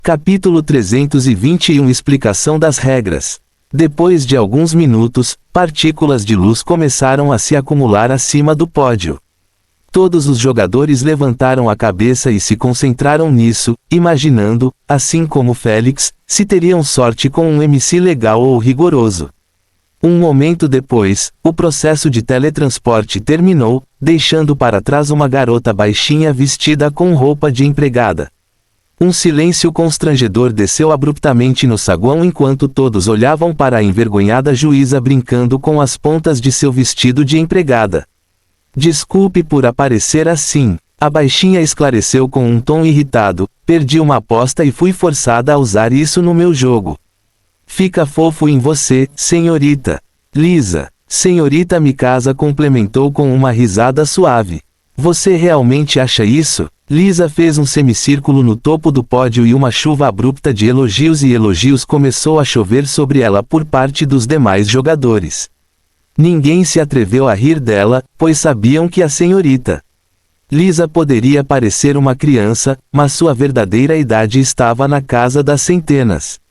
Capítulo 321 Explicação das regras. Depois de alguns minutos, partículas de luz começaram a se acumular acima do pódio. Todos os jogadores levantaram a cabeça e se concentraram nisso, imaginando, assim como Félix, se teriam sorte com um MC legal ou rigoroso. Um momento depois, o processo de teletransporte terminou, deixando para trás uma garota baixinha vestida com roupa de empregada. Um silêncio constrangedor desceu abruptamente no saguão enquanto todos olhavam para a envergonhada juíza brincando com as pontas de seu vestido de empregada. Desculpe por aparecer assim, a baixinha esclareceu com um tom irritado, perdi uma aposta e fui forçada a usar isso no meu jogo. Fica fofo em você, senhorita. Lisa. Senhorita Mikasa complementou com uma risada suave. Você realmente acha isso? Lisa fez um semicírculo no topo do pódio e uma chuva abrupta de elogios e elogios começou a chover sobre ela por parte dos demais jogadores. Ninguém se atreveu a rir dela, pois sabiam que a senhorita Lisa poderia parecer uma criança, mas sua verdadeira idade estava na casa das centenas.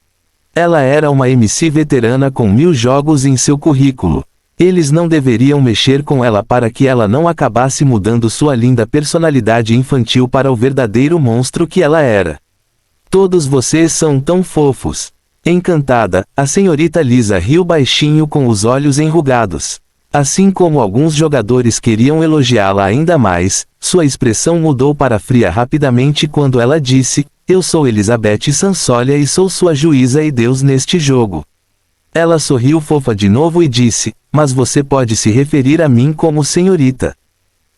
Ela era uma MC veterana com 1000 jogos em seu currículo. Eles não deveriam mexer com ela para que ela não acabasse mudando sua linda personalidade infantil para o verdadeiro monstro que ela era. Todos vocês são tão fofos. Encantada, a senhorita Lisa riu baixinho com os olhos enrugados. Assim como alguns jogadores queriam elogiá-la ainda mais, sua expressão mudou para fria rapidamente quando ela disse: "Eu sou Elizabeth Sansolia e sou sua juíza e Deus neste jogo." Ela sorriu fofa de novo e disse: "Mas você pode se referir a mim como senhorita."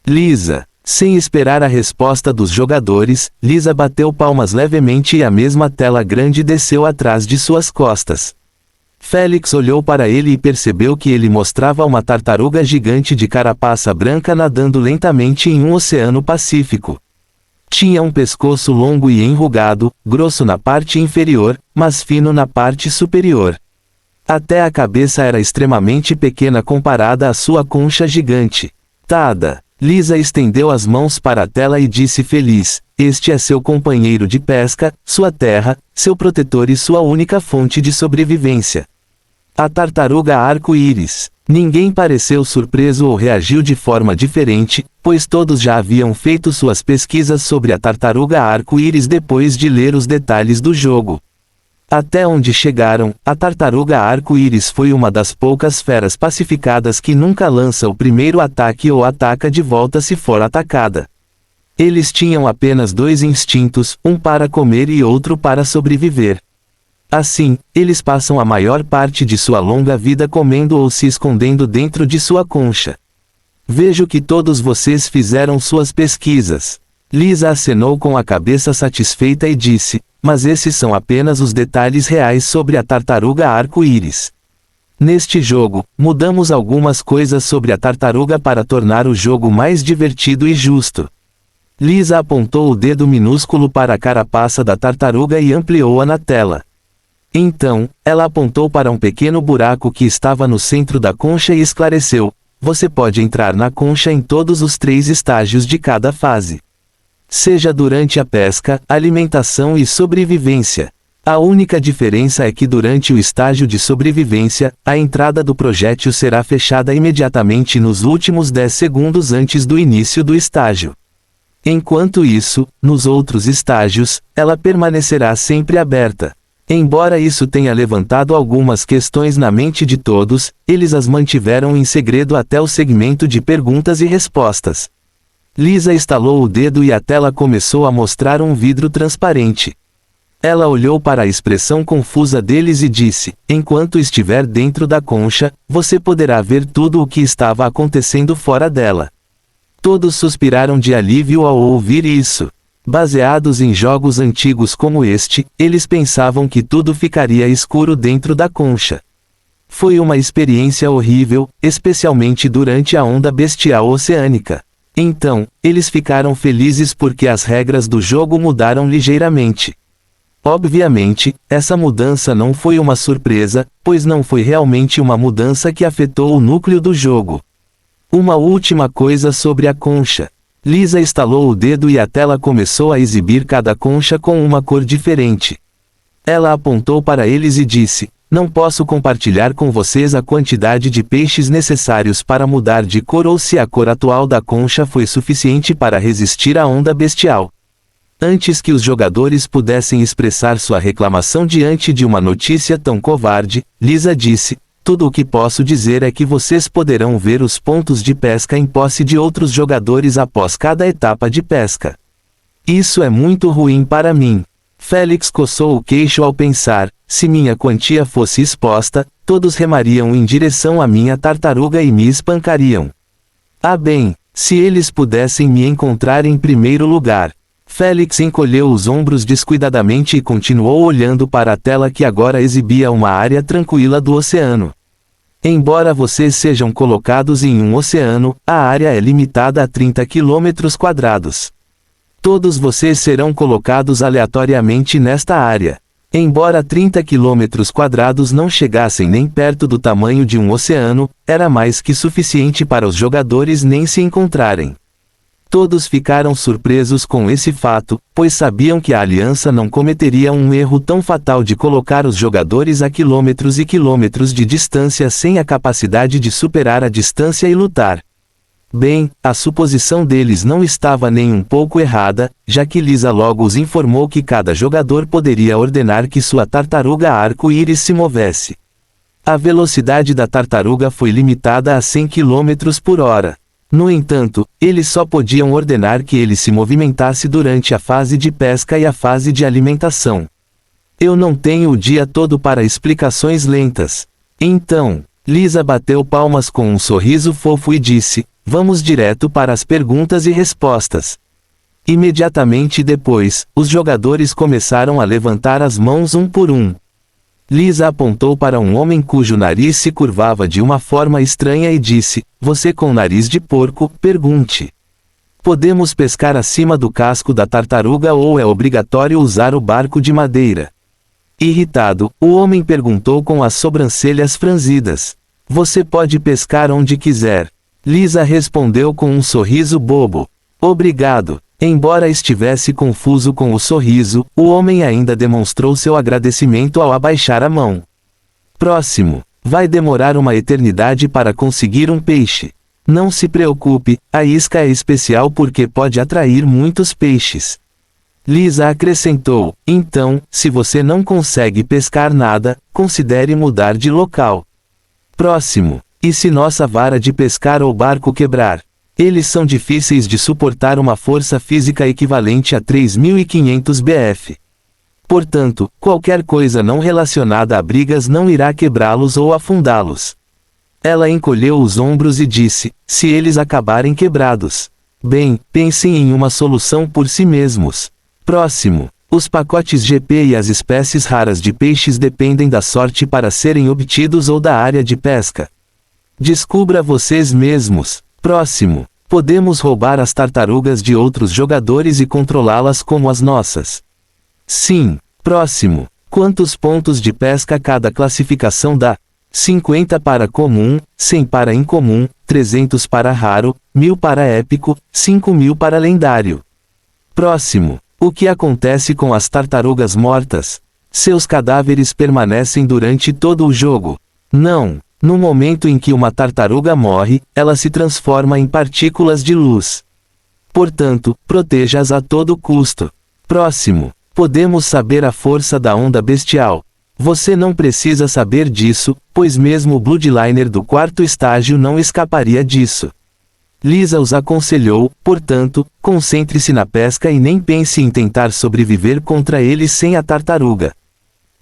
Lisa. Sem esperar a resposta dos jogadores, Lisa bateu palmas levemente e a mesma tela grande desceu atrás de suas costas. Félix olhou para ele e percebeu que ele mostrava uma tartaruga gigante de carapaça branca nadando lentamente em um oceano Pacífico. Tinha um pescoço longo e enrugado, grosso na parte inferior, mas fino na parte superior. Até a cabeça era extremamente pequena comparada à sua concha gigante. Tada! Lisa estendeu as mãos para a tela e disse feliz: "Este é seu companheiro de pesca, sua terra, seu protetor e sua única fonte de sobrevivência." A tartaruga arco-íris. Ninguém pareceu surpreso ou reagiu de forma diferente, pois todos já haviam feito suas pesquisas sobre a tartaruga arco-íris depois de ler os detalhes do jogo. Até onde chegaram, a tartaruga arco-íris foi uma das poucas feras pacificadas que nunca lança o primeiro ataque ou ataca de volta se for atacada. Eles tinham apenas 2 instintos, um para comer e outro para sobreviver. Assim, eles passam a maior parte de sua longa vida comendo ou se escondendo dentro de sua concha. Vejo que todos vocês fizeram suas pesquisas. Lisa acenou com a cabeça satisfeita e disse: "Mas esses são apenas os detalhes reais sobre a tartaruga arco-íris. Neste jogo, mudamos algumas coisas sobre a tartaruga para tornar o jogo mais divertido e justo." Lisa apontou o dedo minúsculo para a carapaça da tartaruga e ampliou-a na tela. Então, ela apontou para um pequeno buraco que estava no centro da concha e esclareceu: "Você pode entrar na concha em todos os 3 estágios de cada fase. Seja durante a pesca, alimentação e sobrevivência. A única diferença é que durante o estágio de sobrevivência, a entrada do projétil será fechada imediatamente nos últimos 10 segundos antes do início do estágio. Enquanto isso, nos outros estágios, ela permanecerá sempre aberta." Embora isso tenha levantado algumas questões na mente de todos, eles as mantiveram em segredo até o segmento de perguntas e respostas. Lisa estalou o dedo e a tela começou a mostrar um vidro transparente. Ela olhou para a expressão confusa deles e disse: "Enquanto estiver dentro da concha, você poderá ver tudo o que estava acontecendo fora dela." Todos suspiraram de alívio ao ouvir isso. Baseados em jogos antigos como este, eles pensavam que tudo ficaria escuro dentro da concha. Foi uma experiência horrível, especialmente durante a onda bestial oceânica. Então, eles ficaram felizes porque as regras do jogo mudaram ligeiramente. Obviamente, essa mudança não foi uma surpresa, pois não foi realmente uma mudança que afetou o núcleo do jogo. Uma última coisa sobre a concha. Lisa estalou o dedo e a tela começou a exibir cada concha com uma cor diferente. Ela apontou para eles e disse: não posso compartilhar com vocês a quantidade de peixes necessários para mudar de cor ou se a cor atual da concha foi suficiente para resistir à onda bestial. Antes que os jogadores pudessem expressar sua reclamação diante de uma notícia tão covarde, Lisa disse: tudo o que posso dizer é que vocês poderão ver os pontos de pesca em posse de outros jogadores após cada etapa de pesca. Isso é muito ruim para mim. Félix coçou o queixo ao pensar: se minha quantia fosse exposta, todos remariam em direção à minha tartaruga e me espancariam. Ah bem, se eles pudessem me encontrar em primeiro lugar. Félix encolheu os ombros descuidadamente e continuou olhando para a tela que agora exibia uma área tranquila do oceano. Embora vocês sejam colocados em um oceano, a área é limitada a 30 km². Todos vocês serão colocados aleatoriamente nesta área. Embora 30 km² não chegassem nem perto do tamanho de um oceano, era mais que suficiente para os jogadores nem se encontrarem. Todos ficaram surpresos com esse fato, pois sabiam que a aliança não cometeria um erro tão fatal de colocar os jogadores a quilômetros e quilômetros de distância sem a capacidade de superar a distância e lutar. Bem, a suposição deles não estava nem um pouco errada, já que Lisa logo os informou que cada jogador poderia ordenar que sua tartaruga arco-íris se movesse. A velocidade da tartaruga foi limitada a 100 km/h. No entanto, eles só podiam ordenar que ele se movimentasse durante a fase de pesca e a fase de alimentação. Eu não tenho o dia todo para explicações lentas. Então, Lisa bateu palmas com um sorriso fofo e disse: vamos direto para as perguntas e respostas. Imediatamente depois, os jogadores começaram a levantar as mãos um por um. Lisa apontou para um homem cujo nariz se curvava de uma forma estranha e disse: você com nariz de porco, pergunte. Podemos pescar acima do casco da tartaruga ou é obrigatório usar o barco de madeira? Irritado, o homem perguntou com as sobrancelhas franzidas: você pode pescar onde quiser. Lisa respondeu com um sorriso bobo: obrigado. Embora estivesse confuso com o sorriso, o homem ainda demonstrou seu agradecimento ao abaixar a mão. Próximo. Vai demorar uma eternidade para conseguir um peixe. Não se preocupe, a isca é especial porque pode atrair muitos peixes. Lisa acrescentou: então, se você não consegue pescar nada, considere mudar de local. Próximo. E se nossa vara de pescar ou barco quebrar? Eles são difíceis de suportar uma força física equivalente a 3.500 bf. Portanto, qualquer coisa não relacionada a brigas não irá quebrá-los ou afundá-los. Ela encolheu os ombros e disse: se eles acabarem quebrados. Bem, pensem em uma solução por si mesmos. Próximo. Os pacotes GP e as espécies raras de peixes dependem da sorte para serem obtidos ou da área de pesca. Descubra vocês mesmos. Próximo. Podemos roubar as tartarugas de outros jogadores e controlá-las como as nossas. Sim. Próximo. Quantos pontos de pesca cada classificação dá? 50 para comum, 100 para incomum, 300 para raro, 1000 para épico, 5000 para lendário. Próximo. O que acontece com as tartarugas mortas? Seus cadáveres permanecem durante todo o jogo. Não. No momento em que uma tartaruga morre, ela se transforma em partículas de luz. Portanto, proteja-as a todo custo. Próximo. Podemos saber a força da onda bestial. Você não precisa saber disso, pois mesmo o Bloodliner do quarto estágio não escaparia disso. Lisa os aconselhou, portanto, concentre-se na pesca e nem pense em tentar sobreviver contra eles sem a tartaruga.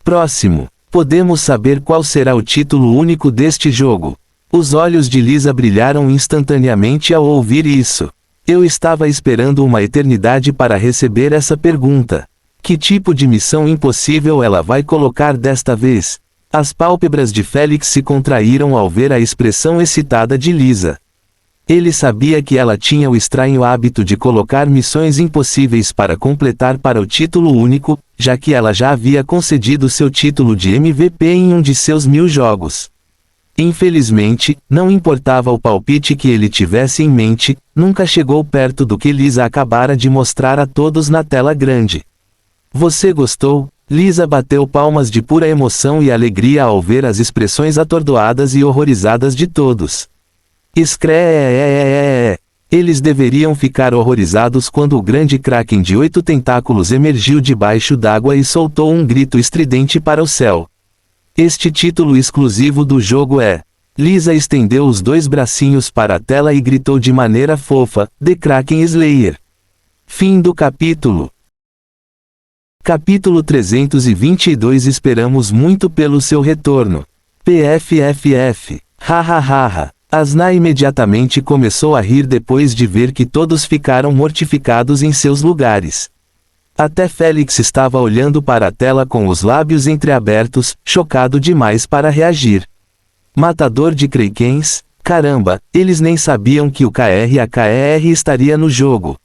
Próximo. Podemos saber qual será o título único deste jogo. Os olhos de Lisa brilharam instantaneamente ao ouvir isso. Eu estava esperando uma eternidade para receber essa pergunta. Que tipo de missão impossível ela vai colocar desta vez? As pálpebras de Félix se contraíram ao ver a expressão excitada de Lisa. Ele sabia que ela tinha o estranho hábito de colocar missões impossíveis para completar para o título único, já que ela já havia concedido seu título de MVP em um de seus 1000 jogos. Infelizmente, não importava o palpite que ele tivesse em mente, nunca chegou perto do que Lisa acabara de mostrar a todos na tela grande. Você gostou? Lisa bateu palmas de pura emoção e alegria ao ver as expressões atordoadas e horrorizadas de todos. Eles deveriam ficar horrorizados quando o grande kraken de 8 tentáculos emergiu debaixo d'água e soltou um grito estridente para o céu. Este título exclusivo do jogo é... Lisa estendeu os 2 bracinhos para a tela e gritou de maneira fofa, The Kraken Slayer. Fim do capítulo. Capítulo 322. Esperamos muito pelo seu retorno. PFFF. Hahaha. Asna imediatamente começou a rir depois de ver que todos ficaram mortificados em seus lugares. Até Félix estava olhando para a tela com os lábios entreabertos, chocado demais para reagir. Matador de Krakens? Caramba, eles nem sabiam que o KRAKER estaria no jogo.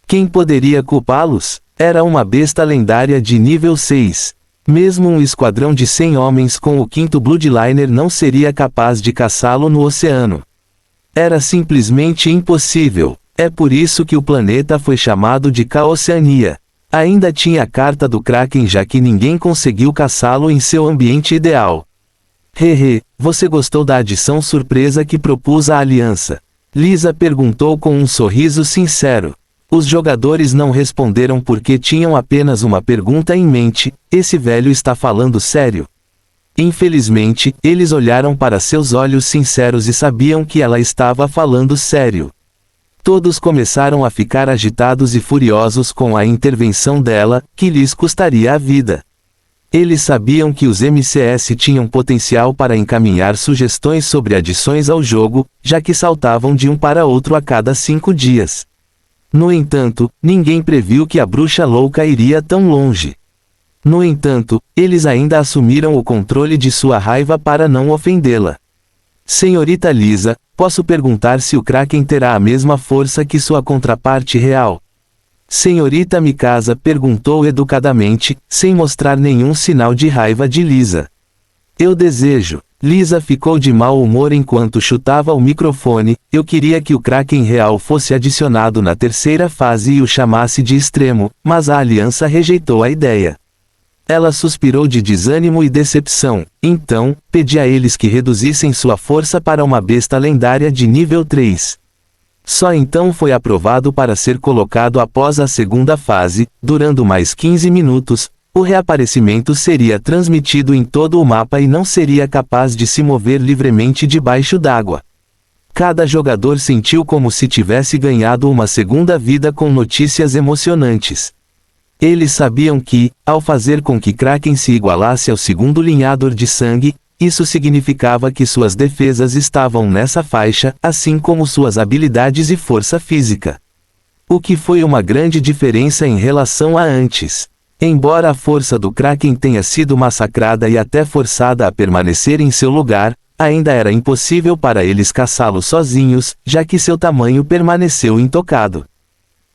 Quem poderia culpá-los? Era uma besta lendária de nível 6. Mesmo um esquadrão de 100 homens com o 5º Bloodliner não seria capaz de caçá-lo no oceano. Era simplesmente impossível. É por isso que o planeta foi chamado de K-Oceania. Ainda tinha a carta do Kraken, já que ninguém conseguiu caçá-lo em seu ambiente ideal. Hehe, você gostou da adição surpresa que propus a aliança? Lisa perguntou com um sorriso sincero. Os jogadores não responderam porque tinham apenas uma pergunta em mente: esse velho está falando sério? Infelizmente, eles olharam para seus olhos sinceros e sabiam que ela estava falando sério. Todos começaram a ficar agitados e furiosos com a intervenção dela, que lhes custaria a vida. Eles sabiam que os MCS tinham potencial para encaminhar sugestões sobre adições ao jogo, já que saltavam de um para outro a cada 5 dias. No entanto, ninguém previu que a bruxa louca iria tão longe. No entanto, eles ainda assumiram o controle de sua raiva para não ofendê-la. Senhorita Lisa, posso perguntar se o Kraken terá a mesma força que sua contraparte real? Senhorita Mikasa perguntou educadamente, sem mostrar nenhum sinal de raiva de Lisa. Eu desejo. Lisa ficou de mau humor enquanto chutava o microfone. Eu queria que o Kraken real fosse adicionado na 3ª fase e o chamasse de extremo, mas a aliança rejeitou a ideia. Ela suspirou de desânimo e decepção. Então, pedi a eles que reduzissem sua força para uma besta lendária de nível 3. Só então foi aprovado para ser colocado após a 2ª fase, durando mais 15 minutos. O reaparecimento seria transmitido em todo o mapa e não seria capaz de se mover livremente debaixo d'água. Cada jogador sentiu como se tivesse ganhado uma segunda vida com notícias emocionantes. Eles sabiam que, ao fazer com que Kraken se igualasse ao 2º linhador de sangue, isso significava que suas defesas estavam nessa faixa, assim como suas habilidades e força física. O que foi uma grande diferença em relação a antes. Embora a força do Kraken tenha sido massacrada e até forçada a permanecer em seu lugar, ainda era impossível para eles caçá-lo sozinhos, já que seu tamanho permaneceu intocado.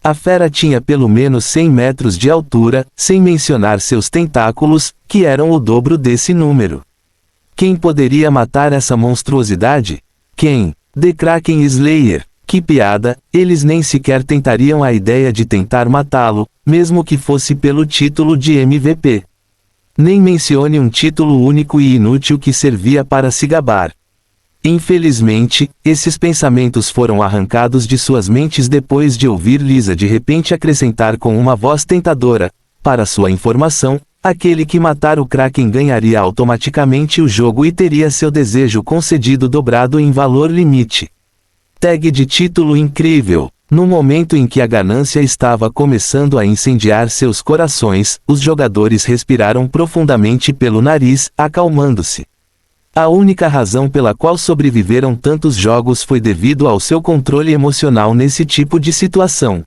A fera tinha pelo menos 100 metros de altura, sem mencionar seus tentáculos, que eram o dobro desse número. Quem poderia matar essa monstruosidade? Quem? The Kraken Slayer. Que piada, eles nem sequer tentariam a ideia de tentar matá-lo, mesmo que fosse pelo título de MVP. Nem mencione um título único e inútil que servia para se gabar. Infelizmente, esses pensamentos foram arrancados de suas mentes depois de ouvir Lisa de repente acrescentar com uma voz tentadora: para sua informação, aquele que matar o Kraken ganharia automaticamente o jogo e teria seu desejo concedido dobrado em valor limite. Tag de título incrível. No momento em que a ganância estava começando a incendiar seus corações, os jogadores respiraram profundamente pelo nariz, acalmando-se. A única razão pela qual sobreviveram tantos jogos foi devido ao seu controle emocional nesse tipo de situação.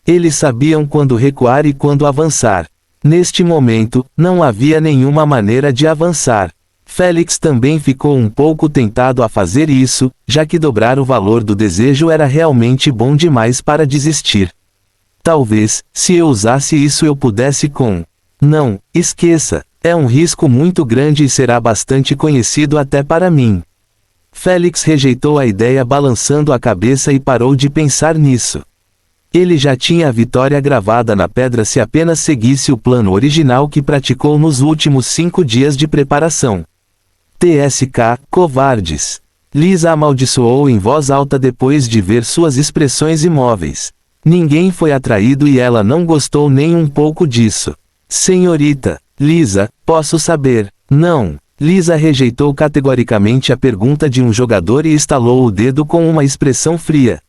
Eles sabiam quando recuar e quando avançar. Neste momento, não havia nenhuma maneira de avançar. Félix também ficou um pouco tentado a fazer isso, já que dobrar o valor do desejo era realmente bom demais para desistir. Talvez, se eu usasse isso eu pudesse com... Não, esqueça. É um risco muito grande e será bastante conhecido até para mim. Félix rejeitou a ideia balançando a cabeça e parou de pensar nisso. Ele já tinha a vitória gravada na pedra se apenas seguisse o plano original que praticou nos últimos 5 dias de preparação. TSK, covardes. Lisa amaldiçoou em voz alta depois de ver suas expressões imóveis. Ninguém foi atraído e ela não gostou nem um pouco disso. Senhorita, Lisa, posso saber? Não. Lisa rejeitou categoricamente a pergunta de um jogador e estalou o dedo com uma expressão fria.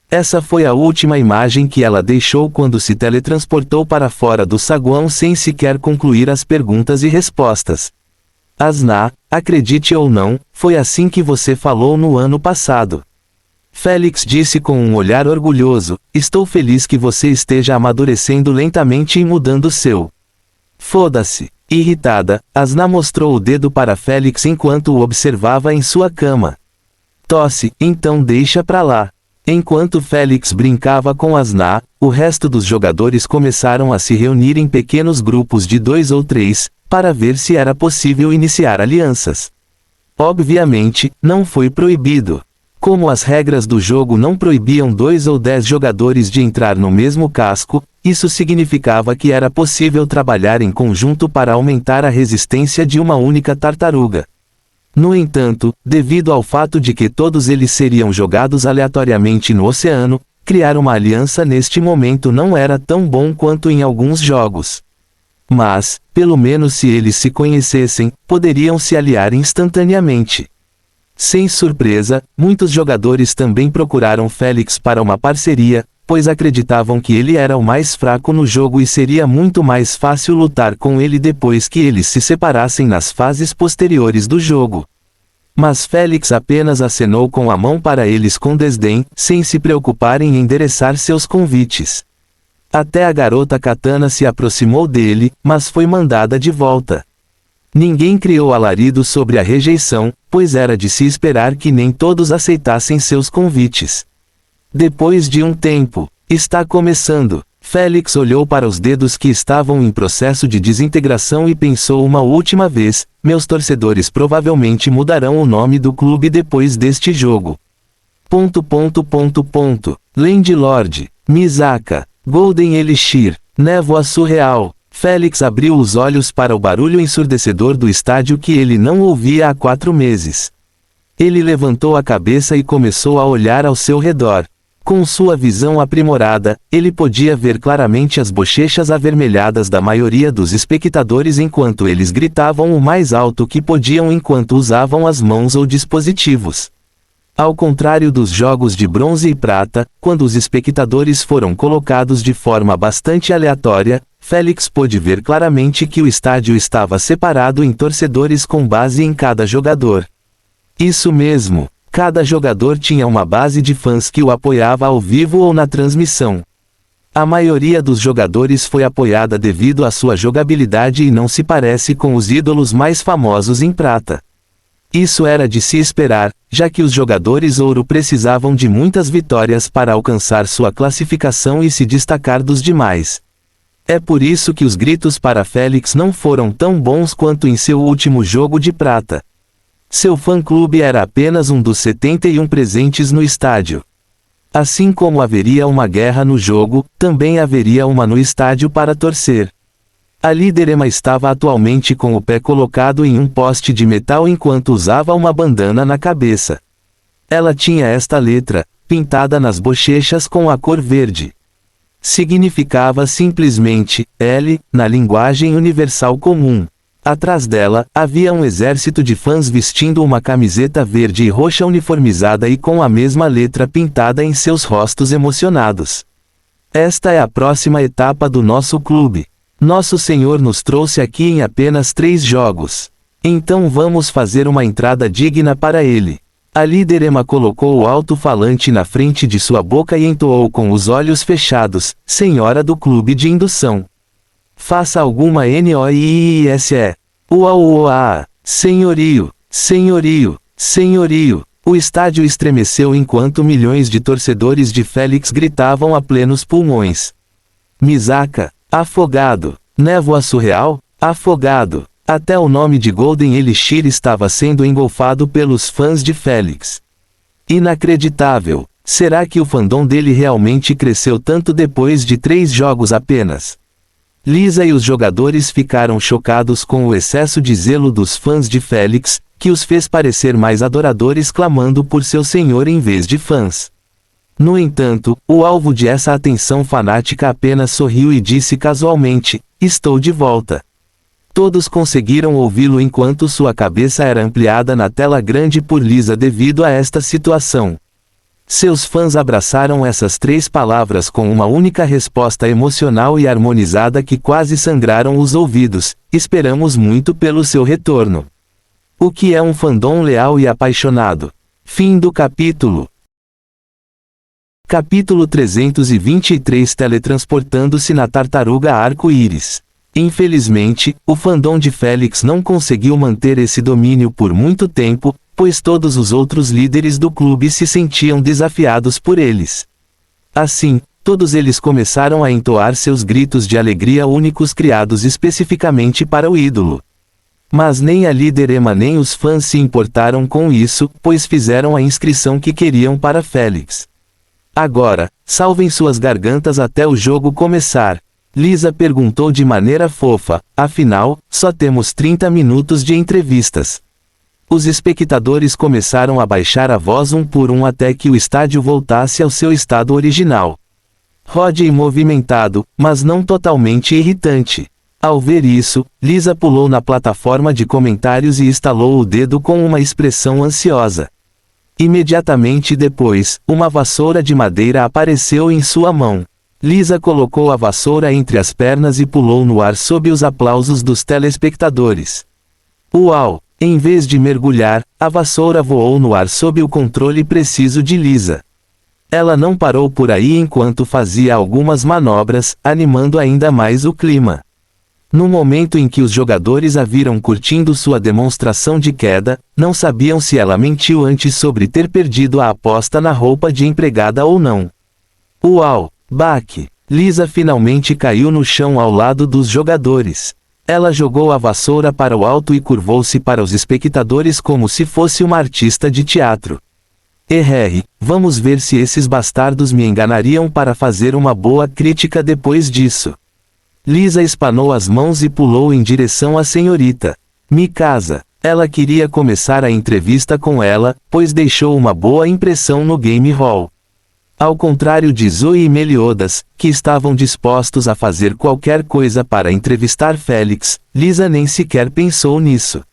Essa foi a última imagem que ela deixou quando se teletransportou para fora do saguão sem sequer concluir as perguntas e respostas. Asna, acredite ou não, foi assim que você falou no ano passado. Félix disse com um olhar orgulhoso, estou feliz que você esteja amadurecendo lentamente e mudando seu. Foda-se. Irritada, Asna mostrou o dedo para Félix enquanto o observava em sua cama. Tosse, então deixa pra lá. Enquanto Félix brincava com Asna, o resto dos jogadores começaram a se reunir em pequenos grupos de 2 ou 3, para ver se era possível iniciar alianças. Obviamente, não foi proibido. Como as regras do jogo não proibiam 2 ou 10 jogadores de entrar no mesmo casco, isso significava que era possível trabalhar em conjunto para aumentar a resistência de uma única tartaruga. No entanto, devido ao fato de que todos eles seriam jogados aleatoriamente no oceano, criar uma aliança neste momento não era tão bom quanto em alguns jogos. Mas, pelo menos se eles se conhecessem, poderiam se aliar instantaneamente. Sem surpresa, muitos jogadores também procuraram Félix para uma parceria, pois acreditavam que ele era o mais fraco no jogo e seria muito mais fácil lutar com ele depois que eles se separassem nas fases posteriores do jogo. Mas Félix apenas acenou com a mão para eles com desdém, sem se preocupar em endereçar seus convites. Até a garota Katana se aproximou dele, mas foi mandada de volta. Ninguém criou alarido sobre a rejeição, pois era de se esperar que nem todos aceitassem seus convites. Depois de um tempo, está começando. Félix olhou para os dedos que estavam em processo de desintegração e pensou uma última vez, meus torcedores provavelmente mudarão o nome do clube depois deste jogo. ... Landlord, Misaka, Golden Elixir, névoa surreal. Félix abriu os olhos para o barulho ensurdecedor do estádio que ele não ouvia há 4 meses. Ele levantou a cabeça e começou a olhar ao seu redor. Com sua visão aprimorada, ele podia ver claramente as bochechas avermelhadas da maioria dos espectadores enquanto eles gritavam o mais alto que podiam enquanto usavam as mãos ou dispositivos. Ao contrário dos jogos de bronze e prata, quando os espectadores foram colocados de forma bastante aleatória, Félix pôde ver claramente que o estádio estava separado em torcedores com base em cada jogador. Isso mesmo, cada jogador tinha uma base de fãs que o apoiava ao vivo ou na transmissão. A maioria dos jogadores foi apoiada devido à sua jogabilidade e não se parece com os ídolos mais famosos em prata. Isso era de se esperar, já que os jogadores ouro precisavam de muitas vitórias para alcançar sua classificação e se destacar dos demais. É por isso que os gritos para Félix não foram tão bons quanto em seu último jogo de prata. Seu fã-clube era apenas um dos 71 presentes no estádio. Assim como haveria uma guerra no jogo, também haveria uma no estádio para torcer. A líder Emma estava atualmente com o pé colocado em um poste de metal enquanto usava uma bandana na cabeça. Ela tinha esta letra, pintada nas bochechas com a cor verde. Significava simplesmente, L, na linguagem universal comum. Atrás dela, havia um exército de fãs vestindo uma camiseta verde e roxa uniformizada e com a mesma letra pintada em seus rostos emocionados. Esta é a próxima etapa do nosso clube. Nosso Senhor nos trouxe aqui em apenas 3 jogos. Então vamos fazer uma entrada digna para ele. A líder Emma colocou o alto-falante na frente de sua boca e entoou com os olhos fechados, Senhora do Clube de Indução. Faça alguma NOIISE. Uauuá. Senhorio, senhorio, senhorio. O estádio estremeceu enquanto milhões de torcedores de Félix gritavam a plenos pulmões. Misaka, afogado. Névoa surreal, afogado. Até o nome de Golden Elixir estava sendo engolfado pelos fãs de Felix. Inacreditável! Será que o fandom dele realmente cresceu tanto depois de 3 jogos apenas? Lisa e os jogadores ficaram chocados com o excesso de zelo dos fãs de Felix, que os fez parecer mais adoradores clamando por seu senhor em vez de fãs. No entanto, o alvo de essa atenção fanática apenas sorriu e disse casualmente: "Estou de volta." Todos conseguiram ouvi-lo enquanto sua cabeça era ampliada na tela grande por Lisa devido a esta situação. Seus fãs abraçaram essas 3 palavras com uma única resposta emocional e harmonizada que quase sangraram os ouvidos: "Esperamos muito pelo seu retorno." O que é um fandom leal e apaixonado? Fim do capítulo. Capítulo 323 Teletransportando-se na tartaruga arco-íris. Infelizmente, o fandom de Felix não conseguiu manter esse domínio por muito tempo, pois todos os outros líderes do clube se sentiam desafiados por eles. Assim, todos eles começaram a entoar seus gritos de alegria únicos criados especificamente para o ídolo. Mas nem a líder Emma nem os fãs se importaram com isso, pois fizeram a inscrição que queriam para Felix. Agora, salvem suas gargantas até o jogo começar. Lisa perguntou de maneira fofa, afinal, só temos 30 minutos de entrevistas. Os espectadores começaram a baixar a voz um por um até que o estádio voltasse ao seu estado original. Rodney movimentado, mas não totalmente irritante. Ao ver isso, Lisa pulou na plataforma de comentários e estalou o dedo com uma expressão ansiosa. Imediatamente depois, uma vassoura de madeira apareceu em sua mão. Lisa colocou a vassoura entre as pernas e pulou no ar sob os aplausos dos telespectadores. Uau! Em vez de mergulhar, a vassoura voou no ar sob o controle preciso de Lisa. Ela não parou por aí enquanto fazia algumas manobras, animando ainda mais o clima. No momento em que os jogadores a viram curtindo sua demonstração de queda, não sabiam se ela mentiu antes sobre ter perdido a aposta na roupa de empregada ou não. Uau! Baque! Lisa finalmente caiu no chão ao lado dos jogadores. Ela jogou a vassoura para o alto e curvou-se para os espectadores como se fosse uma artista de teatro. Vamos ver se esses bastardos me enganariam para fazer uma boa crítica depois disso. Lisa espanou as mãos e pulou em direção à senhorita Mikasa. Ela queria começar a entrevista com ela, pois deixou uma boa impressão no Game Hall. Ao contrário de Zoe e Meliodas, que estavam dispostos a fazer qualquer coisa para entrevistar Felix, Lisa nem sequer pensou nisso.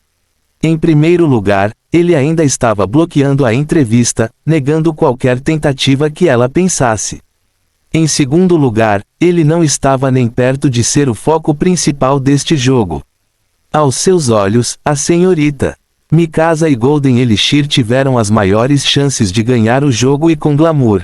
Em primeiro lugar, ele ainda estava bloqueando a entrevista, negando qualquer tentativa que ela pensasse. Em segundo lugar, ele não estava nem perto de ser o foco principal deste jogo. Aos seus olhos, a senhorita Mikasa e Golden Elixir tiveram as maiores chances de ganhar o jogo e com glamour.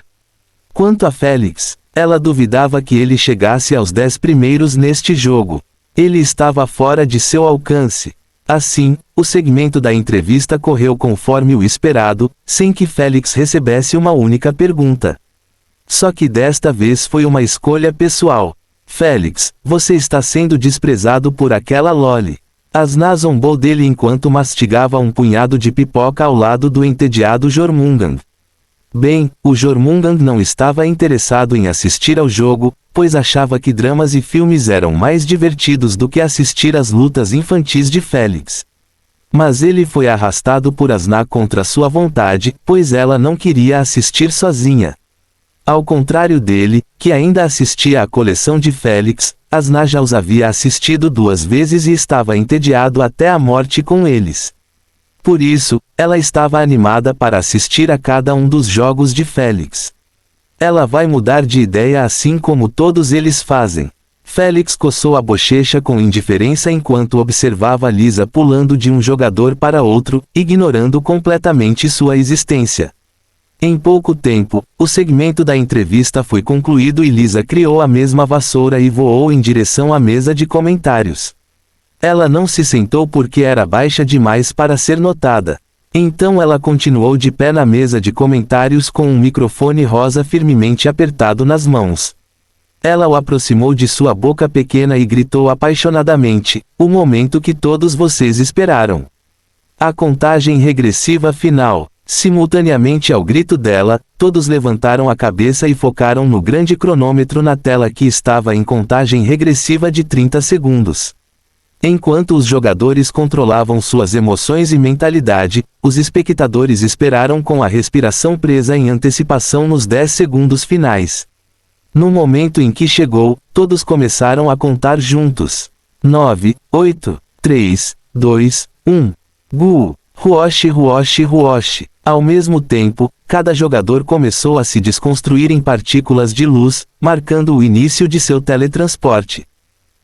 Quanto a Felix, ela duvidava que ele chegasse aos 10 primeiros neste jogo. Ele estava fora de seu alcance. Assim, o segmento da entrevista correu conforme o esperado, sem que Felix recebesse uma única pergunta. Só que desta vez foi uma escolha pessoal. Felix, você está sendo desprezado por aquela Loli. Asna zombou dele enquanto mastigava um punhado de pipoca ao lado do entediado Jormungand. Bem, o Jormungand não estava interessado em assistir ao jogo, pois achava que dramas e filmes eram mais divertidos do que assistir às lutas infantis de Felix. Mas ele foi arrastado por Asna contra sua vontade, pois ela não queria assistir sozinha. Ao contrário dele, que ainda assistia à coleção de Felix, Asna já os havia assistido 2 vezes e estava entediado até a morte com eles. Por isso, ela estava animada para assistir a cada um dos jogos de Felix. Ela vai mudar de ideia assim como todos eles fazem. Felix coçou a bochecha com indiferença enquanto observava Lisa pulando de um jogador para outro, ignorando completamente sua existência. Em pouco tempo, o segmento da entrevista foi concluído e Lisa criou a mesma vassoura e voou em direção à mesa de comentários. Ela não se sentou porque era baixa demais para ser notada. Então ela continuou de pé na mesa de comentários com um microfone rosa firmemente apertado nas mãos. Ela o aproximou de sua boca pequena e gritou apaixonadamente: "O momento que todos vocês esperaram." A contagem regressiva final. Simultaneamente ao grito dela, todos levantaram a cabeça e focaram no grande cronômetro na tela que estava em contagem regressiva de 30 segundos. Enquanto os jogadores controlavam suas emoções e mentalidade, os espectadores esperaram com a respiração presa em antecipação nos 10 segundos finais. No momento em que chegou, todos começaram a contar juntos. 9, 8, 3, 2, 1. Gu, Ruoshi, Ruoshi, Ruoshi. Ao mesmo tempo, cada jogador começou a se desconstruir em partículas de luz, marcando o início de seu teletransporte.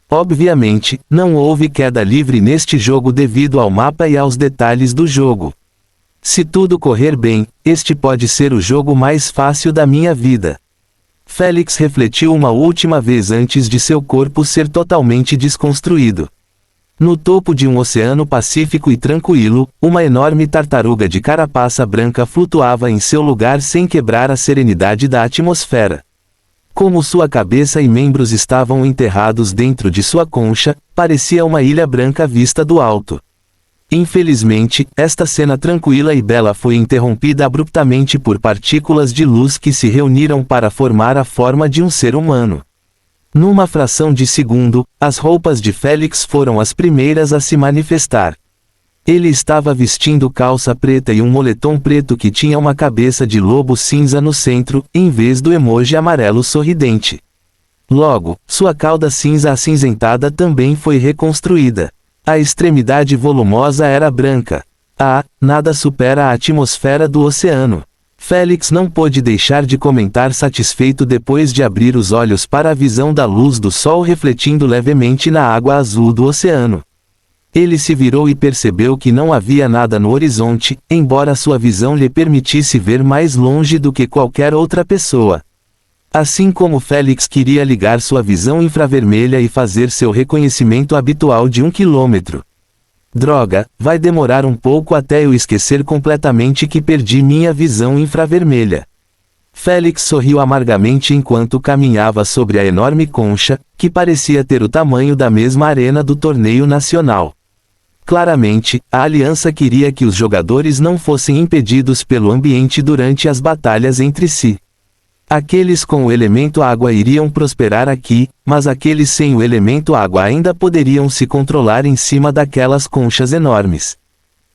Obviamente, não houve queda livre neste jogo devido ao mapa e aos detalhes do jogo. Se tudo correr bem, este pode ser o jogo mais fácil da minha vida. Félix refletiu uma última vez antes de seu corpo ser totalmente desconstruído. No topo de um oceano pacífico e tranquilo, uma enorme tartaruga de carapaça branca flutuava em seu lugar sem quebrar a serenidade da atmosfera. Como sua cabeça e membros estavam enterrados dentro de sua concha, parecia uma ilha branca vista do alto. Infelizmente, esta cena tranquila e bela foi interrompida abruptamente por partículas de luz que se reuniram para formar a forma de um ser humano. Numa fração de segundo, as roupas de Félix foram as primeiras a se manifestar. Ele estava vestindo calça preta e um moletom preto que tinha uma cabeça de lobo cinza no centro, em vez do emoji amarelo sorridente. Logo, sua cauda cinza acinzentada também foi reconstruída. A extremidade volumosa era branca. Nada supera a atmosfera do oceano. Félix não pôde deixar de comentar satisfeito depois de abrir os olhos para a visão da luz do sol refletindo levemente na água azul do oceano. Ele se virou e percebeu que não havia nada no horizonte, embora sua visão lhe permitisse ver mais longe do que qualquer outra pessoa. Assim como Félix queria ligar sua visão infravermelha e fazer seu reconhecimento habitual de 1 quilômetro. Droga, vai demorar um pouco até eu esquecer completamente que perdi minha visão infravermelha. Félix sorriu amargamente enquanto caminhava sobre a enorme concha, que parecia ter o tamanho da mesma arena do torneio nacional. Claramente, a aliança queria que os jogadores não fossem impedidos pelo ambiente durante as batalhas entre si. Aqueles com o elemento água iriam prosperar aqui, mas aqueles sem o elemento água ainda poderiam se controlar em cima daquelas conchas enormes.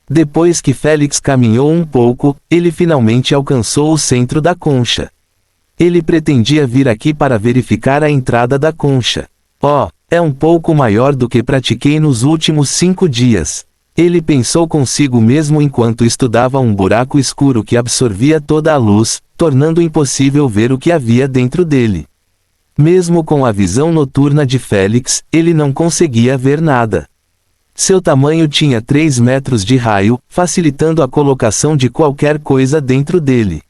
Depois que Félix caminhou um pouco, ele finalmente alcançou o centro da concha. Ele pretendia vir aqui para verificar a entrada da concha. É um pouco maior do que pratiquei nos últimos 5 dias. Ele pensou consigo mesmo enquanto estudava um buraco escuro que absorvia toda a luz, tornando impossível ver o que havia dentro dele. Mesmo com a visão noturna de Félix, ele não conseguia ver nada. Seu tamanho tinha 3 metros de raio, facilitando a colocação de qualquer coisa dentro dele.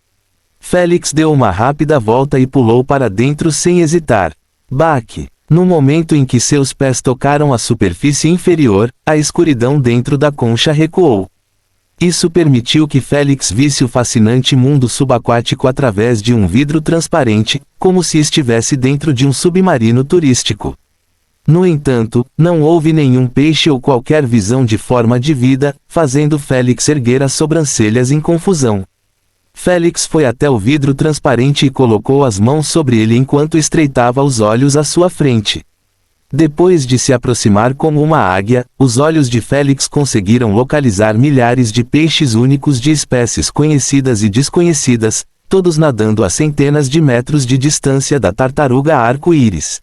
Félix deu uma rápida volta e pulou para dentro sem hesitar. Baque! No momento em que seus pés tocaram a superfície inferior, a escuridão dentro da concha recuou. Isso permitiu que Félix visse o fascinante mundo subaquático através de um vidro transparente, como se estivesse dentro de um submarino turístico. No entanto, não houve nenhum peixe ou qualquer visão de forma de vida, fazendo Félix erguer as sobrancelhas em confusão. Félix foi até o vidro transparente e colocou as mãos sobre ele enquanto estreitava os olhos à sua frente. Depois de se aproximar como uma águia, os olhos de Félix conseguiram localizar milhares de peixes únicos de espécies conhecidas e desconhecidas, todos nadando a centenas de metros de distância da tartaruga arco-íris.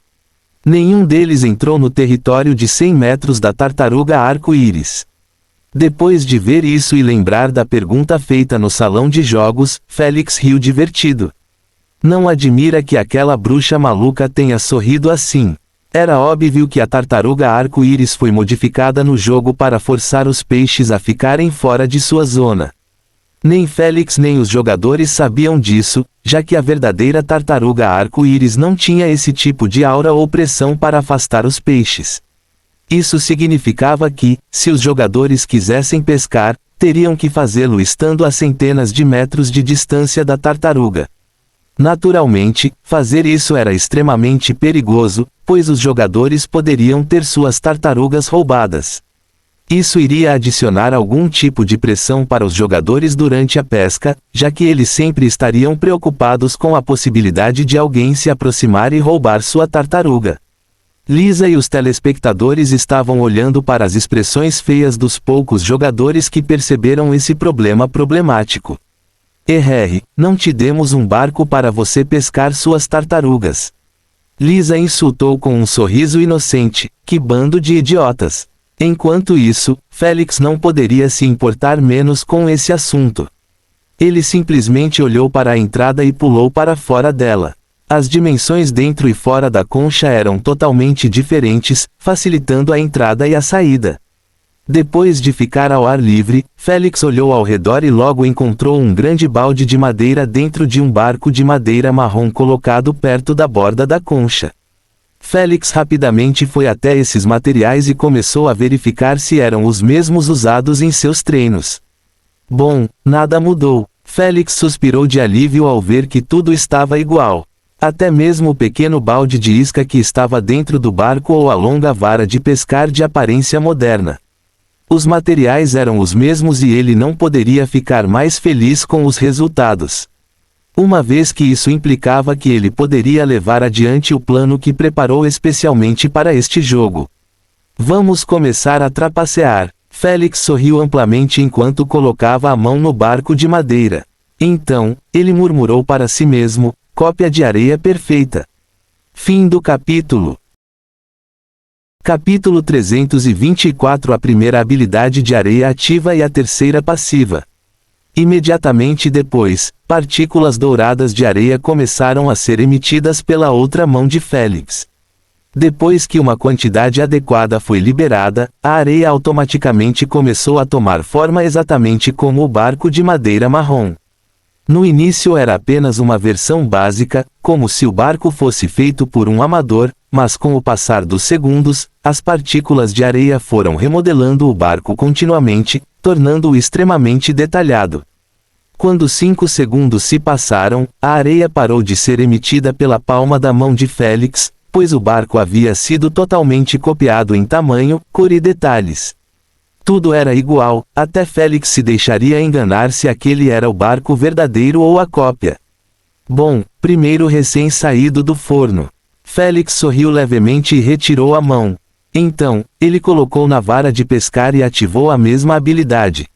Nenhum deles entrou no território de 100 metros da tartaruga arco-íris. Depois de ver isso e lembrar da pergunta feita no salão de jogos, Félix riu divertido. Não admira que aquela bruxa maluca tenha sorrido assim. Era óbvio que a tartaruga arco-íris foi modificada no jogo para forçar os peixes a ficarem fora de sua zona. Nem Félix nem os jogadores sabiam disso, já que a verdadeira tartaruga arco-íris não tinha esse tipo de aura ou pressão para afastar os peixes. Isso significava que, se os jogadores quisessem pescar, teriam que fazê-lo estando a centenas de metros de distância da tartaruga. Naturalmente, fazer isso era extremamente perigoso, pois os jogadores poderiam ter suas tartarugas roubadas. Isso iria adicionar algum tipo de pressão para os jogadores durante a pesca, já que eles sempre estariam preocupados com a possibilidade de alguém se aproximar e roubar sua tartaruga. Lisa e os telespectadores estavam olhando para as expressões feias dos poucos jogadores que perceberam esse problema problemático. Não te demos um barco para você pescar suas tartarugas. Lisa insultou com um sorriso inocente, que bando de idiotas. Enquanto isso, Félix não poderia se importar menos com esse assunto. Ele simplesmente olhou para a entrada e pulou para fora dela. As dimensões dentro e fora da concha eram totalmente diferentes, facilitando a entrada e a saída. Depois de ficar ao ar livre, Félix olhou ao redor e logo encontrou um grande balde de madeira dentro de um barco de madeira marrom colocado perto da borda da concha. Félix rapidamente foi até esses materiais e começou a verificar se eram os mesmos usados em seus treinos. Bom, nada mudou. Félix suspirou de alívio ao ver que tudo estava igual. Até mesmo o pequeno balde de isca que estava dentro do barco ou a longa vara de pescar de aparência moderna. Os materiais eram os mesmos e ele não poderia ficar mais feliz com os resultados. Uma vez que isso implicava que ele poderia levar adiante o plano que preparou especialmente para este jogo. Vamos começar a trapacear. Félix sorriu amplamente enquanto colocava a mão no barco de madeira. Então, ele murmurou para si mesmo, cópia de areia perfeita. Fim do capítulo. Capítulo 324. A primeira habilidade de areia ativa e a terceira passiva. Imediatamente depois, partículas douradas de areia começaram a ser emitidas pela outra mão de Félix. Depois que uma quantidade adequada foi liberada, a areia automaticamente começou a tomar forma exatamente como o barco de madeira marrom. No início era apenas uma versão básica, como se o barco fosse feito por um amador, mas com o passar dos segundos, as partículas de areia foram remodelando o barco continuamente, tornando-o extremamente detalhado. Quando 5 segundos se passaram, a areia parou de ser emitida pela palma da mão de Félix, pois o barco havia sido totalmente copiado em tamanho, cor e detalhes. Tudo era igual, até Félix se deixaria enganar se aquele era o barco verdadeiro ou a cópia. Bom, primeiro recém-saído do forno. Félix sorriu levemente e retirou a mão. Então, ele colocou na vara de pescar e ativou a mesma habilidade.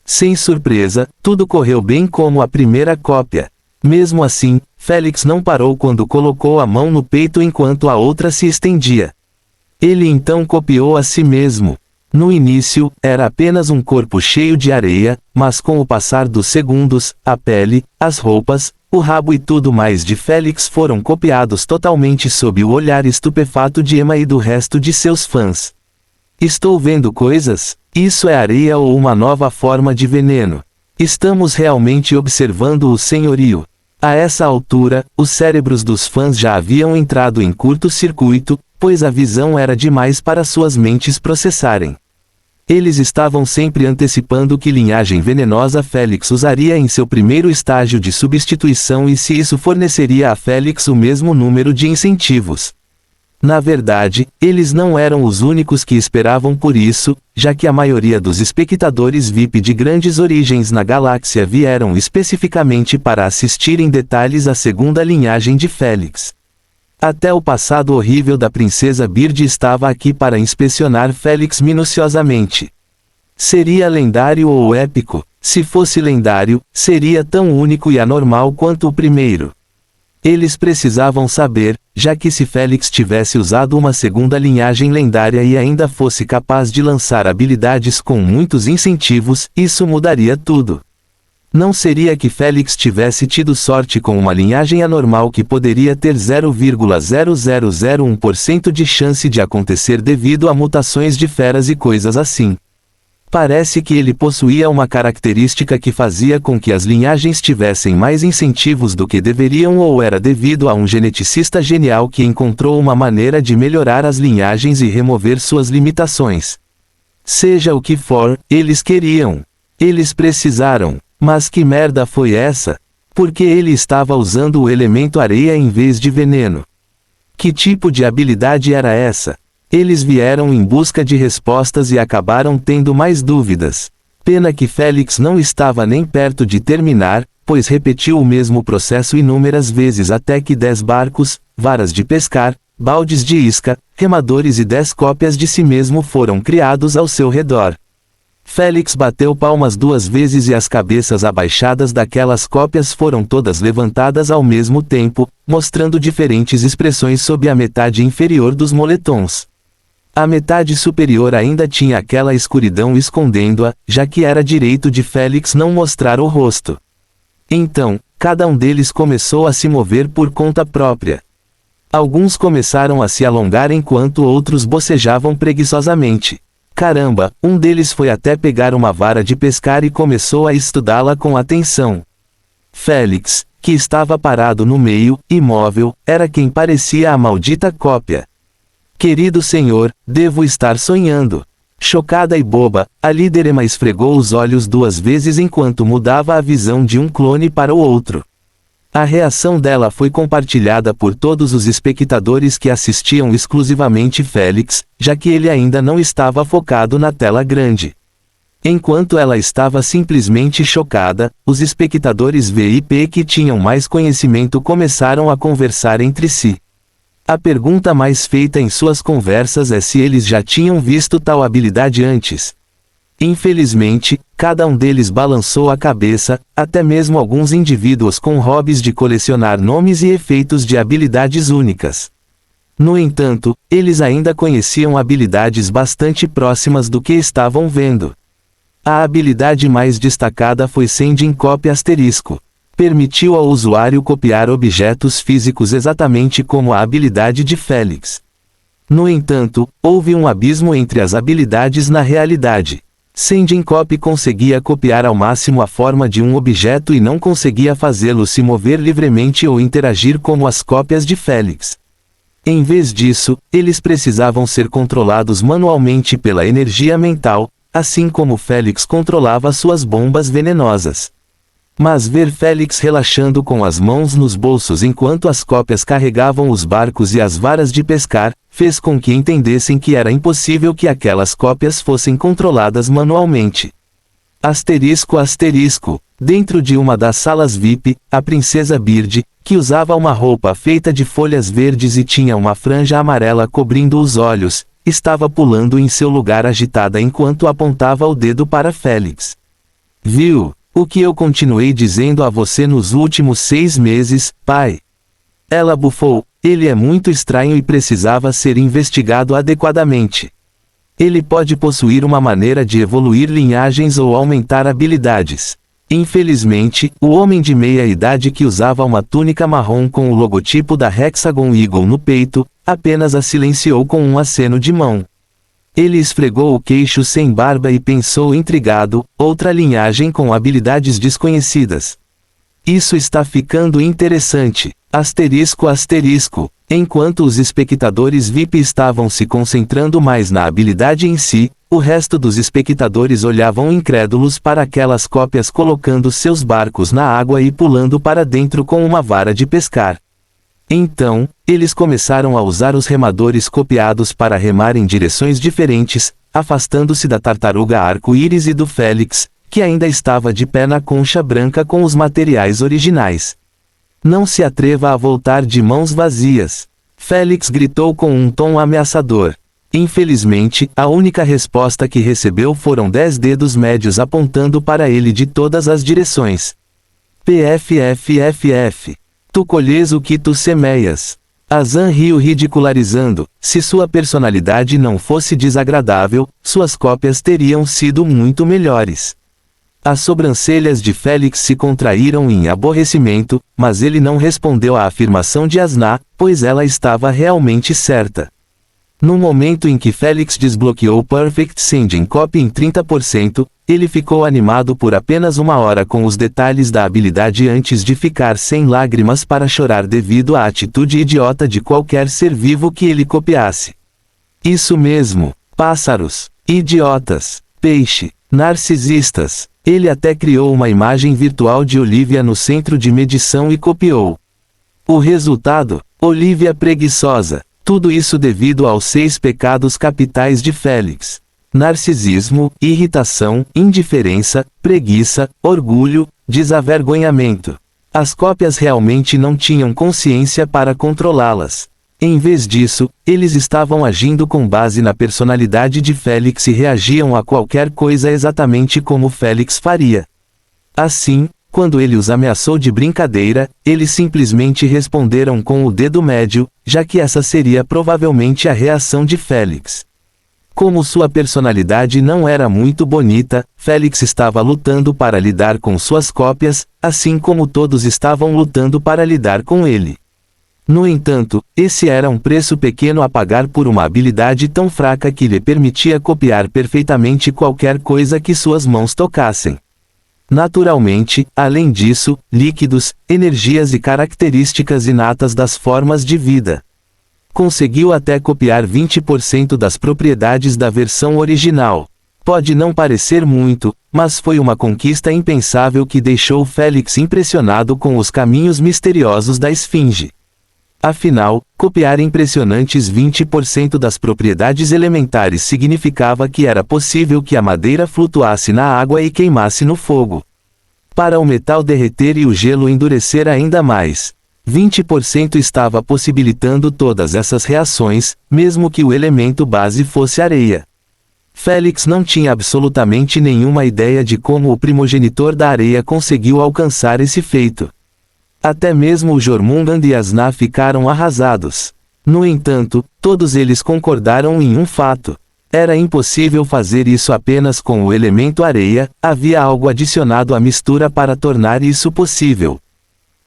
Sem surpresa, tudo correu bem como a primeira cópia. Mesmo assim, Félix não parou quando colocou a mão no peito enquanto a outra se estendia. Ele então copiou a si mesmo. No início, era apenas um corpo cheio de areia, mas com o passar dos segundos, a pele, as roupas, o rabo e tudo mais de Félix foram copiados totalmente sob o olhar estupefato de Emma e do resto de seus fãs. Estou vendo coisas? Isso é areia ou uma nova forma de veneno? Estamos realmente observando o senhorio. A essa altura, os cérebros dos fãs já haviam entrado em curto-circuito, pois a visão era demais para suas mentes processarem. Eles estavam sempre antecipando que linhagem venenosa Félix usaria em seu primeiro estágio de substituição e se isso forneceria a Félix o mesmo número de incentivos. Na verdade, eles não eram os únicos que esperavam por isso, já que a maioria dos espectadores VIP de grandes origens na galáxia vieram especificamente para assistir em detalhes à segunda linhagem de Félix. Até o passado horrível da princesa Bird estava aqui para inspecionar Félix minuciosamente. Seria lendário ou épico? Se fosse lendário, seria tão único e anormal quanto o primeiro. Eles precisavam saber, já que se Félix tivesse usado uma segunda linhagem lendária e ainda fosse capaz de lançar habilidades com muitos incentivos, isso mudaria tudo. Não seria que Félix tivesse tido sorte com uma linhagem anormal que poderia ter 0,0001% de chance de acontecer devido a mutações de feras e coisas assim. Parece que ele possuía uma característica que fazia com que as linhagens tivessem mais incentivos do que deveriam ou era devido a um geneticista genial que encontrou uma maneira de melhorar as linhagens e remover suas limitações. Seja o que for, eles queriam. Eles precisaram. Mas que merda foi essa? Porque ele estava usando o elemento areia em vez de veneno. Que tipo de habilidade era essa? Eles vieram em busca de respostas e acabaram tendo mais dúvidas. Pena que Félix não estava nem perto de terminar, pois repetiu o mesmo processo inúmeras vezes até que 10 barcos, varas de pescar, baldes de isca, remadores e 10 cópias de si mesmo foram criados ao seu redor. Félix bateu palmas 2 vezes e as cabeças abaixadas daquelas cópias foram todas levantadas ao mesmo tempo, mostrando diferentes expressões sob a metade inferior dos moletons. A metade superior ainda tinha aquela escuridão escondendo-a, já que era direito de Félix não mostrar o rosto. Então, cada um deles começou a se mover por conta própria. Alguns começaram a se alongar enquanto outros bocejavam preguiçosamente. Caramba, um deles foi até pegar uma vara de pescar e começou a estudá-la com atenção. Félix, que estava parado no meio, imóvel, era quem parecia a maldita cópia. Querido senhor, devo estar sonhando. Chocada e boba, a líderema esfregou os olhos 2 vezes enquanto mudava a visão de um clone para o outro. A reação dela foi compartilhada por todos os espectadores que assistiam exclusivamente Félix, já que ele ainda não estava focado na tela grande. Enquanto ela estava simplesmente chocada, os espectadores VIP que tinham mais conhecimento começaram a conversar entre si. A pergunta mais feita em suas conversas é se eles já tinham visto tal habilidade antes. Infelizmente, cada um deles balançou a cabeça, até mesmo alguns indivíduos com hobbies de colecionar nomes e efeitos de habilidades únicas. No entanto, eles ainda conheciam habilidades bastante próximas do que estavam vendo. A habilidade mais destacada foi Sending Copy asterisco. Permitiu ao usuário copiar objetos físicos exatamente como a habilidade de Félix. No entanto, houve um abismo entre as habilidades na realidade. Sending Copy conseguia copiar ao máximo a forma de um objeto e não conseguia fazê-lo se mover livremente ou interagir como as cópias de Félix. Em vez disso, eles precisavam ser controlados manualmente pela energia mental, assim como Félix controlava suas bombas venenosas. Mas ver Félix relaxando com as mãos nos bolsos enquanto as cópias carregavam os barcos e as varas de pescar, fez com que entendessem que era impossível que aquelas cópias fossem controladas manualmente. Asterisco. Dentro de uma das salas VIP, a princesa Bird, que usava uma roupa feita de folhas verdes e tinha uma franja amarela cobrindo os olhos, estava pulando em seu lugar agitada enquanto apontava o dedo para Félix. Viu? O que eu continuei dizendo a você nos últimos 6 meses, pai? Ela bufou. Ele é muito estranho e precisava ser investigado adequadamente. Ele pode possuir uma maneira de evoluir linhagens ou aumentar habilidades. Infelizmente, o homem de meia-idade que usava uma túnica marrom com o logotipo da Hexagon Eagle no peito, apenas a silenciou com um aceno de mão. Ele esfregou o queixo sem barba e pensou intrigado, outra linhagem com habilidades desconhecidas. Isso está ficando interessante. Asterisco. Enquanto os espectadores VIP estavam se concentrando mais na habilidade em si, o resto dos espectadores olhavam incrédulos para aquelas cópias colocando seus barcos na água e pulando para dentro com uma vara de pescar. Então, eles começaram a usar os remadores copiados para remar em direções diferentes, afastando-se da tartaruga arco-íris e do Félix, que ainda estava de pé na concha branca com os materiais originais. Não se atreva a voltar de mãos vazias. Félix gritou com um tom ameaçador. Infelizmente, a única resposta que recebeu foram 10 dedos médios apontando para ele de todas as direções. PFFFF. Tu colhes o que tu semeias. Azan riu ridicularizando. Se sua personalidade não fosse desagradável, suas cópias teriam sido muito melhores. As sobrancelhas de Félix se contraíram em aborrecimento, mas ele não respondeu à afirmação de Asna, pois ela estava realmente certa. No momento em que Félix desbloqueou Perfect Sending Copy em 30%, ele ficou animado por apenas 1 hora com os detalhes da habilidade antes de ficar sem lágrimas para chorar devido à atitude idiota de qualquer ser vivo que ele copiasse. Isso mesmo, pássaros, idiotas, peixe, narcisistas. Ele até criou uma imagem virtual de Olivia no centro de medição e copiou. O resultado? Olivia preguiçosa. Tudo isso devido aos 6 pecados capitais de Félix: narcisismo, irritação, indiferença, preguiça, orgulho, desavergonhamento. As cópias realmente não tinham consciência para controlá-las. Em vez disso, eles estavam agindo com base na personalidade de Félix e reagiam a qualquer coisa exatamente como Félix faria. Assim, quando ele os ameaçou de brincadeira, eles simplesmente responderam com o dedo médio, já que essa seria provavelmente a reação de Félix. Como sua personalidade não era muito bonita, Félix estava lutando para lidar com suas cópias, assim como todos estavam lutando para lidar com ele. No entanto, esse era um preço pequeno a pagar por uma habilidade tão fraca que lhe permitia copiar perfeitamente qualquer coisa que suas mãos tocassem. Naturalmente, além disso, líquidos, energias e características inatas das formas de vida. Conseguiu até copiar 20% das propriedades da versão original. Pode não parecer muito, mas foi uma conquista impensável que deixou Félix impressionado com os caminhos misteriosos da esfinge. Afinal, copiar impressionantes 20% das propriedades elementares significava que era possível que a madeira flutuasse na água e queimasse no fogo. Para o metal derreter e o gelo endurecer ainda mais, 20% estava possibilitando todas essas reações, mesmo que o elemento base fosse areia. Félix não tinha absolutamente nenhuma ideia de como o primogenitor da areia conseguiu alcançar esse feito. Até mesmo o Jormungand e Asna ficaram arrasados. No entanto, todos eles concordaram em um fato. Era impossível fazer isso apenas com o elemento areia, havia algo adicionado à mistura para tornar isso possível.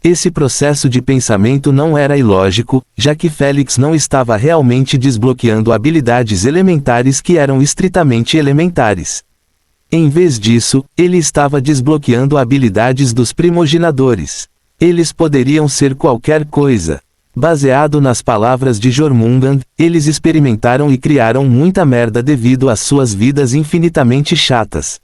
Esse processo de pensamento não era ilógico, já que Félix não estava realmente desbloqueando habilidades elementares que eram estritamente elementares. Em vez disso, ele estava desbloqueando habilidades dos primogenadores. Eles poderiam ser qualquer coisa. Baseado nas palavras de Jormungand, eles experimentaram e criaram muita merda devido às suas vidas infinitamente chatas.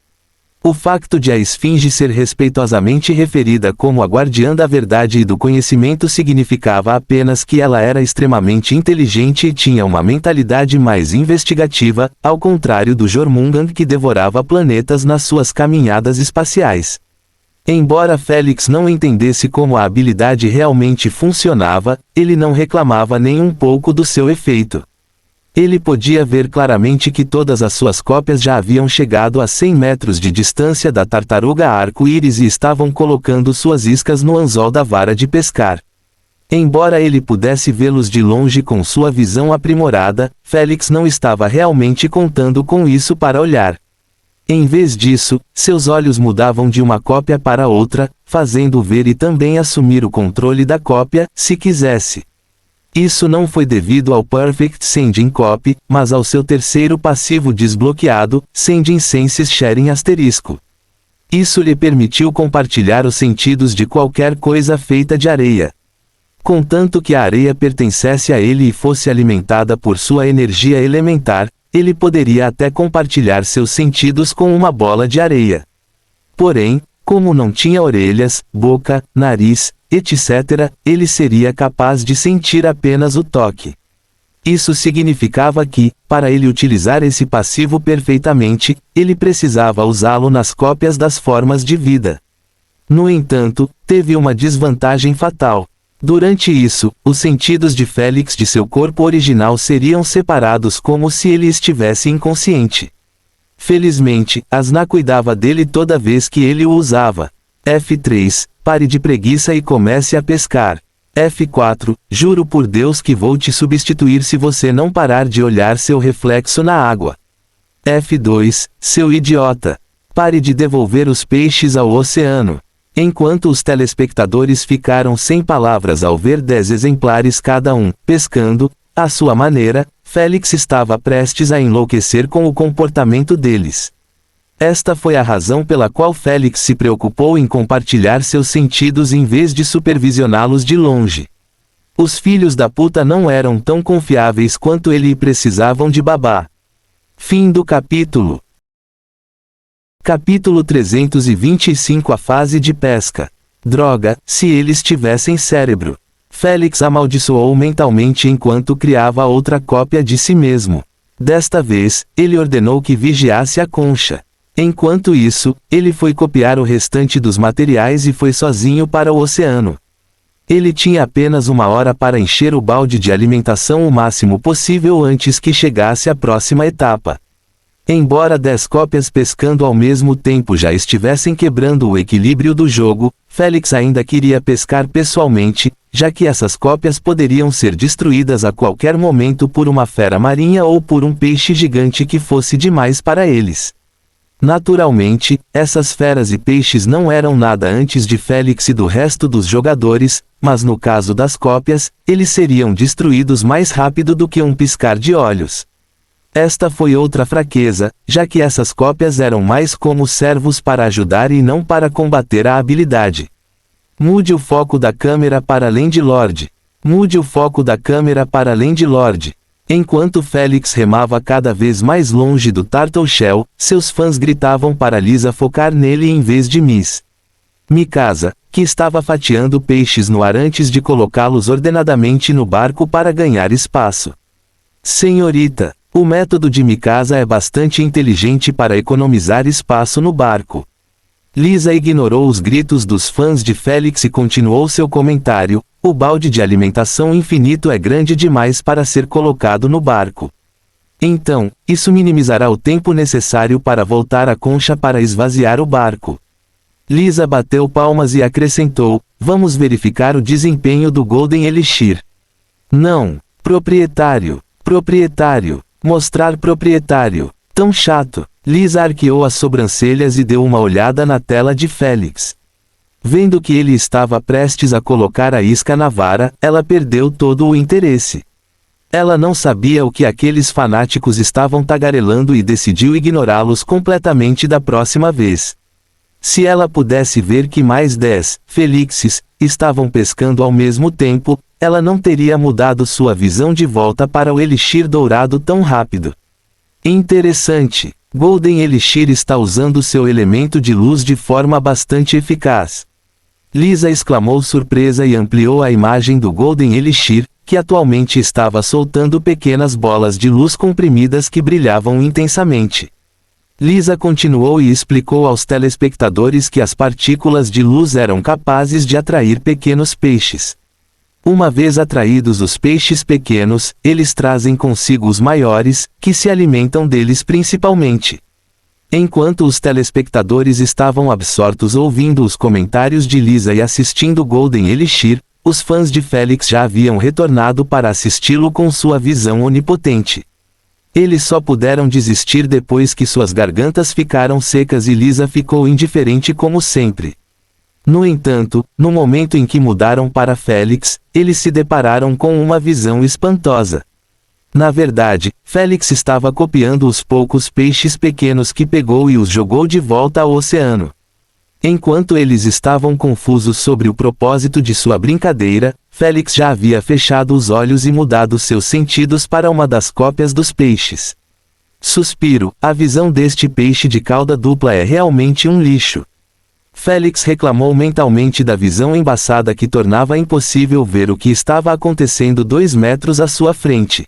O facto de a esfinge ser respeitosamente referida como a guardiã da verdade e do conhecimento significava apenas que ela era extremamente inteligente e tinha uma mentalidade mais investigativa, ao contrário do Jormungand que devorava planetas nas suas caminhadas espaciais. Embora Félix não entendesse como a habilidade realmente funcionava, ele não reclamava nem um pouco do seu efeito. Ele podia ver claramente que todas as suas cópias já haviam chegado a 100 metros de distância da tartaruga arco-íris e estavam colocando suas iscas no anzol da vara de pescar. Embora ele pudesse vê-los de longe com sua visão aprimorada, Félix não estava realmente contando com isso para olhar. Em vez disso, seus olhos mudavam de uma cópia para outra, fazendo-o ver e também assumir o controle da cópia, se quisesse. Isso não foi devido ao Perfect Sending Copy, mas ao seu terceiro passivo desbloqueado, Sending Senses Sharing ***. Isso lhe permitiu compartilhar os sentidos de qualquer coisa feita de areia. Contanto que a areia pertencesse a ele e fosse alimentada por sua energia elementar, ele poderia até compartilhar seus sentidos com uma bola de areia. Porém, como não tinha orelhas, boca, nariz, etc., ele seria capaz de sentir apenas o toque. Isso significava que, para ele utilizar esse passivo perfeitamente, ele precisava usá-lo nas cópias das formas de vida. No entanto, teve uma desvantagem fatal. Durante isso, os sentidos de Félix de seu corpo original seriam separados como se ele estivesse inconsciente. Felizmente, Asna cuidava dele toda vez que ele o usava. F3, pare de preguiça e comece a pescar. F4, juro por Deus que vou te substituir se você não parar de olhar seu reflexo na água. F2, seu idiota. Pare de devolver os peixes ao oceano. Enquanto os telespectadores ficaram sem palavras ao ver 10 exemplares cada um, pescando, à sua maneira, Félix estava prestes a enlouquecer com o comportamento deles. Esta foi a razão pela qual Félix se preocupou em compartilhar seus sentidos em vez de supervisioná-los de longe. Os filhos da puta não eram tão confiáveis quanto ele e precisavam de babá. Fim do capítulo. Capítulo 325. A fase de pesca. Droga, se eles tivessem cérebro. Félix amaldiçoou mentalmente enquanto criava outra cópia de si mesmo. Desta vez, ele ordenou que vigiasse a concha. Enquanto isso, ele foi copiar o restante dos materiais e foi sozinho para o oceano. Ele tinha apenas 1 hora para encher o balde de alimentação o máximo possível antes que chegasse a próxima etapa. Embora 10 cópias pescando ao mesmo tempo já estivessem quebrando o equilíbrio do jogo, Félix ainda queria pescar pessoalmente, já que essas cópias poderiam ser destruídas a qualquer momento por uma fera marinha ou por um peixe gigante que fosse demais para eles. Naturalmente, essas feras e peixes não eram nada antes de Félix e do resto dos jogadores, mas no caso das cópias, eles seriam destruídos mais rápido do que um piscar de olhos. Esta foi outra fraqueza, já que essas cópias eram mais como servos para ajudar e não para combater a habilidade. Mude o foco da câmera para Landlord. Mude o foco da câmera para Landlord. Enquanto Félix remava cada vez mais longe do Turtle Shell, seus fãs gritavam para Lisa focar nele em vez de Miss Mikasa, que estava fatiando peixes no ar antes de colocá-los ordenadamente no barco para ganhar espaço. Senhorita, o método de Mikasa é bastante inteligente para economizar espaço no barco. Lisa ignorou os gritos dos fãs de Félix e continuou seu comentário: o balde de alimentação infinito é grande demais para ser colocado no barco. Então, isso minimizará o tempo necessário para voltar à concha para esvaziar o barco. Lisa bateu palmas e acrescentou: vamos verificar o desempenho do Golden Elixir. Não. Proprietário. Proprietário. Mostrar proprietário. Tão chato. Lisa arqueou as sobrancelhas e deu uma olhada na tela de Félix. Vendo que ele estava prestes a colocar a isca na vara, ela perdeu todo o interesse. Ela não sabia o que aqueles fanáticos estavam tagarelando e decidiu ignorá-los completamente da próxima vez. Se ela pudesse ver que mais 10 Félixes estavam pescando ao mesmo tempo, ela não teria mudado sua visão de volta para o Elixir dourado tão rápido. Interessante. Golden Elixir está usando seu elemento de luz de forma bastante eficaz. Lisa exclamou surpresa e ampliou a imagem do Golden Elixir, que atualmente estava soltando pequenas bolas de luz comprimidas que brilhavam intensamente. Lisa continuou e explicou aos telespectadores que as partículas de luz eram capazes de atrair pequenos peixes. Uma vez atraídos os peixes pequenos, eles trazem consigo os maiores, que se alimentam deles principalmente. Enquanto os telespectadores estavam absortos ouvindo os comentários de Lisa e assistindo Golden Elixir, os fãs de Félix já haviam retornado para assisti-lo com sua visão onipotente. Eles só puderam desistir depois que suas gargantas ficaram secas e Lisa ficou indiferente como sempre. No entanto, no momento em que mudaram para Félix, eles se depararam com uma visão espantosa. Na verdade, Félix estava copiando os poucos peixes pequenos que pegou e os jogou de volta ao oceano. Enquanto eles estavam confusos sobre o propósito de sua brincadeira, Félix já havia fechado os olhos e mudado seus sentidos para uma das cópias dos peixes. Suspiro, a visão deste peixe de cauda dupla é realmente um lixo. Félix reclamou mentalmente da visão embaçada que tornava impossível ver o que estava acontecendo 2 metros à sua frente.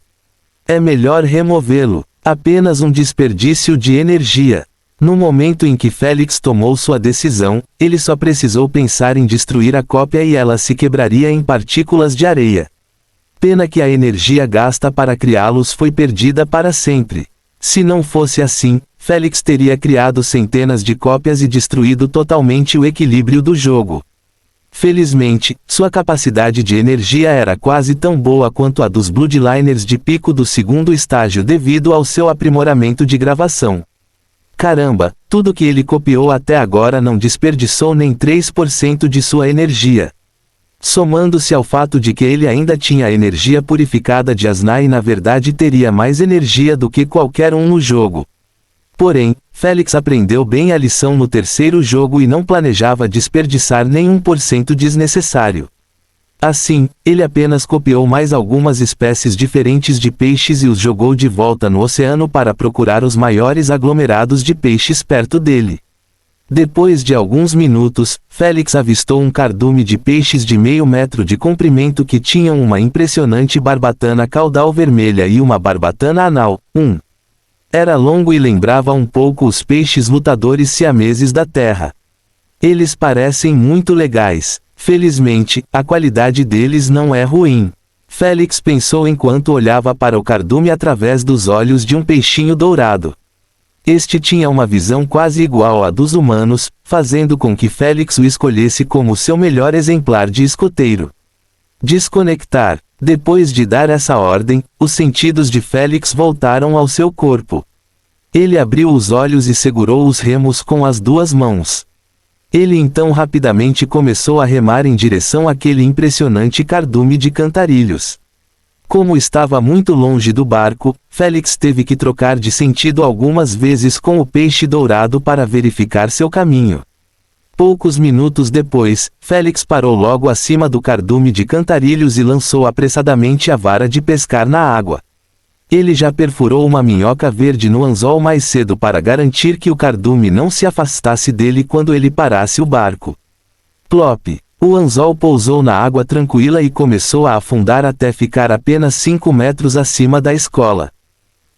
É melhor removê-lo. Apenas um desperdício de energia. No momento em que Félix tomou sua decisão, ele só precisou pensar em destruir a cópia e ela se quebraria em partículas de areia. Pena que a energia gasta para criá-los foi perdida para sempre. Se não fosse assim, Félix teria criado centenas de cópias e destruído totalmente o equilíbrio do jogo. Felizmente, sua capacidade de energia era quase tão boa quanto a dos Bloodliners de pico do 2º estágio devido ao seu aprimoramento de gravação. Caramba, tudo que ele copiou até agora não desperdiçou nem 3% de sua energia. Somando-se ao fato de que ele ainda tinha a energia purificada de Asna e na verdade teria mais energia do que qualquer um no jogo. Porém, Félix aprendeu bem a lição no 3º jogo e não planejava desperdiçar nem 1% desnecessário. Assim, ele apenas copiou mais algumas espécies diferentes de peixes e os jogou de volta no oceano para procurar os maiores aglomerados de peixes perto dele. Depois de alguns minutos, Félix avistou um cardume de peixes de meio metro de comprimento que tinham uma impressionante barbatana caudal vermelha e uma barbatana anal. Era longo e lembrava um pouco os peixes lutadores siameses da Terra. Eles parecem muito legais. Felizmente, a qualidade deles não é ruim. Félix pensou enquanto olhava para o cardume através dos olhos de um peixinho dourado. Este tinha uma visão quase igual à dos humanos, fazendo com que Félix o escolhesse como seu melhor exemplar de escoteiro. Desconectar. Depois de dar essa ordem, os sentidos de Félix voltaram ao seu corpo. Ele abriu os olhos e segurou os remos com as duas mãos. Ele então rapidamente começou a remar em direção àquele impressionante cardume de cantarilhos. Como estava muito longe do barco, Félix teve que trocar de sentido algumas vezes com o peixe dourado para verificar seu caminho. Poucos minutos depois, Félix parou logo acima do cardume de cantarilhos e lançou apressadamente a vara de pescar na água. Ele já perfurou uma minhoca verde no anzol mais cedo para garantir que o cardume não se afastasse dele quando ele parasse o barco. Plop! O anzol pousou na água tranquila e começou a afundar até ficar apenas 5 metros acima da escola.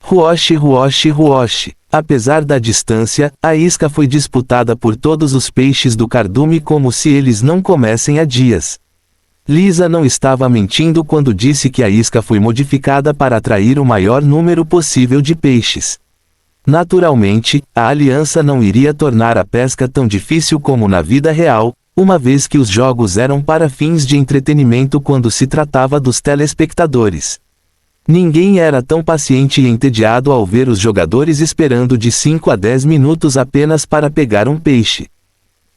Ruoche, ruoche, ruoche. Apesar da distância, a isca foi disputada por todos os peixes do cardume como se eles não comessem há dias. Lisa não estava mentindo quando disse que a isca foi modificada para atrair o maior número possível de peixes. Naturalmente, a aliança não iria tornar a pesca tão difícil como na vida real, uma vez que os jogos eram para fins de entretenimento quando se tratava dos telespectadores. Ninguém era tão paciente e entediado ao ver os jogadores esperando de 5 a 10 minutos apenas para pegar um peixe.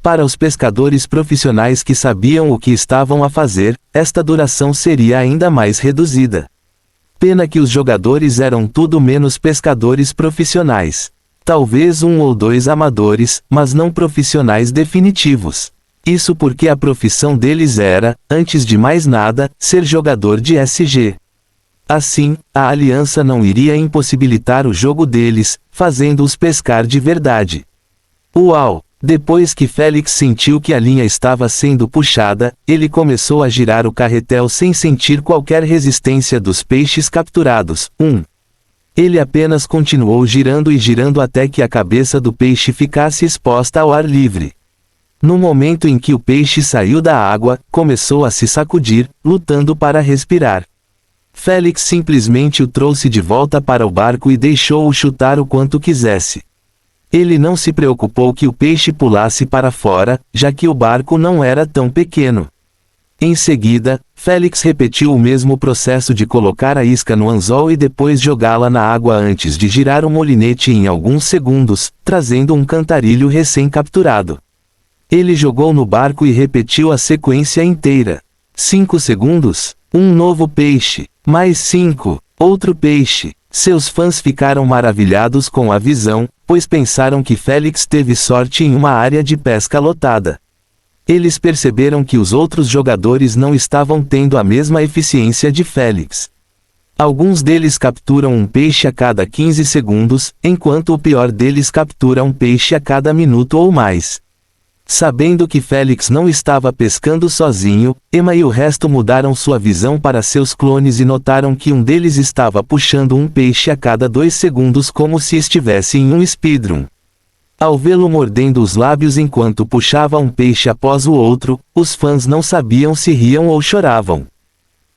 Para os pescadores profissionais que sabiam o que estavam a fazer, esta duração seria ainda mais reduzida. Pena que os jogadores eram tudo menos pescadores profissionais. Talvez 1 ou 2 amadores, mas não profissionais definitivos. Isso porque a profissão deles era, antes de mais nada, ser jogador de SG. Assim, a aliança não iria impossibilitar o jogo deles, fazendo-os pescar de verdade. Uau! Depois que Félix sentiu que a linha estava sendo puxada, ele começou a girar o carretel sem sentir qualquer resistência dos peixes capturados. Ele apenas continuou girando e girando até que a cabeça do peixe ficasse exposta ao ar livre. No momento em que o peixe saiu da água, começou a se sacudir, lutando para respirar. Félix simplesmente o trouxe de volta para o barco e deixou-o chutar o quanto quisesse. Ele não se preocupou que o peixe pulasse para fora, já que o barco não era tão pequeno. Em seguida, Félix repetiu o mesmo processo de colocar a isca no anzol e depois jogá-la na água antes de girar o molinete em alguns segundos, trazendo um cantarilho recém-capturado. Ele jogou no barco e repetiu a sequência inteira. 5 segundos, um novo peixe, mais 5, outro peixe. Seus fãs ficaram maravilhados com a visão, pois pensaram que Félix teve sorte em uma área de pesca lotada. Eles perceberam que os outros jogadores não estavam tendo a mesma eficiência de Félix. Alguns deles capturam um peixe a cada 15 segundos, enquanto o pior deles captura um peixe a cada minuto ou mais. Sabendo que Félix não estava pescando sozinho, Emma e o resto mudaram sua visão para seus clones e notaram que um deles estava puxando um peixe a cada 2 segundos como se estivesse em um speedrun. Ao vê-lo mordendo os lábios enquanto puxava um peixe após o outro, os fãs não sabiam se riam ou choravam.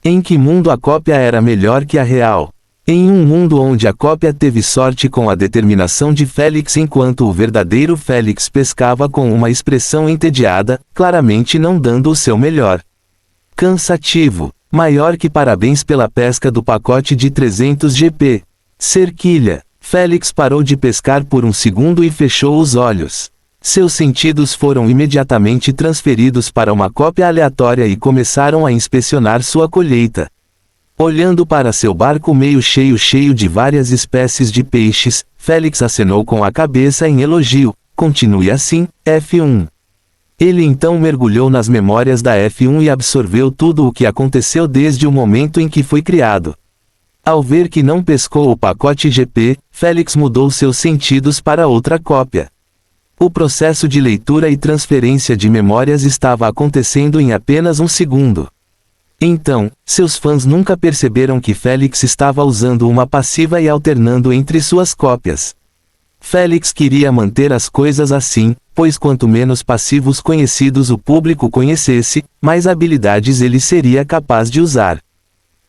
Em que mundo a cópia era melhor que a real? Em um mundo onde a cópia teve sorte com a determinação de Félix enquanto o verdadeiro Félix pescava com uma expressão entediada, claramente não dando o seu melhor. Cansativo. Maior que parabéns pela pesca do pacote de 300 GP. Cerquilha. Félix parou de pescar por um segundo e fechou os olhos. Seus sentidos foram imediatamente transferidos para uma cópia aleatória e começaram a inspecionar sua colheita. Olhando para seu barco meio cheio de várias espécies de peixes, Félix acenou com a cabeça em elogio. Continue assim, F1. Ele então mergulhou nas memórias da F1 e absorveu tudo o que aconteceu desde o momento em que foi criado. Ao ver que não pescou o pacote GP, Félix mudou seus sentidos para outra cópia. O processo de leitura e transferência de memórias estava acontecendo em apenas um segundo. Então, seus fãs nunca perceberam que Félix estava usando uma passiva e alternando entre suas cópias. Félix queria manter as coisas assim, pois quanto menos passivos conhecidos o público conhecesse, mais habilidades ele seria capaz de usar.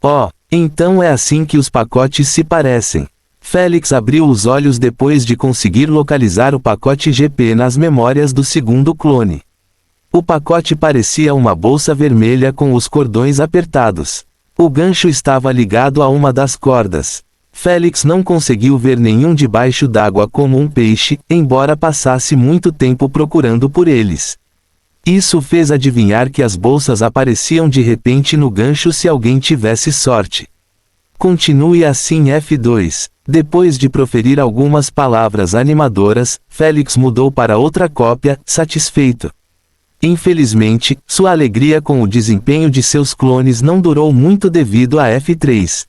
Oh, então é assim que os pacotes se parecem. Félix abriu os olhos depois de conseguir localizar o pacote GP nas memórias do segundo clone. O pacote parecia uma bolsa vermelha com os cordões apertados. O gancho estava ligado a uma das cordas. Félix não conseguiu ver nenhum debaixo d'água como um peixe, embora passasse muito tempo procurando por eles. Isso fez adivinhar que as bolsas apareciam de repente no gancho se alguém tivesse sorte. Continue assim F2. Depois de proferir algumas palavras animadoras, Félix mudou para outra cópia, satisfeito. Infelizmente, sua alegria com o desempenho de seus clones não durou muito devido a F3.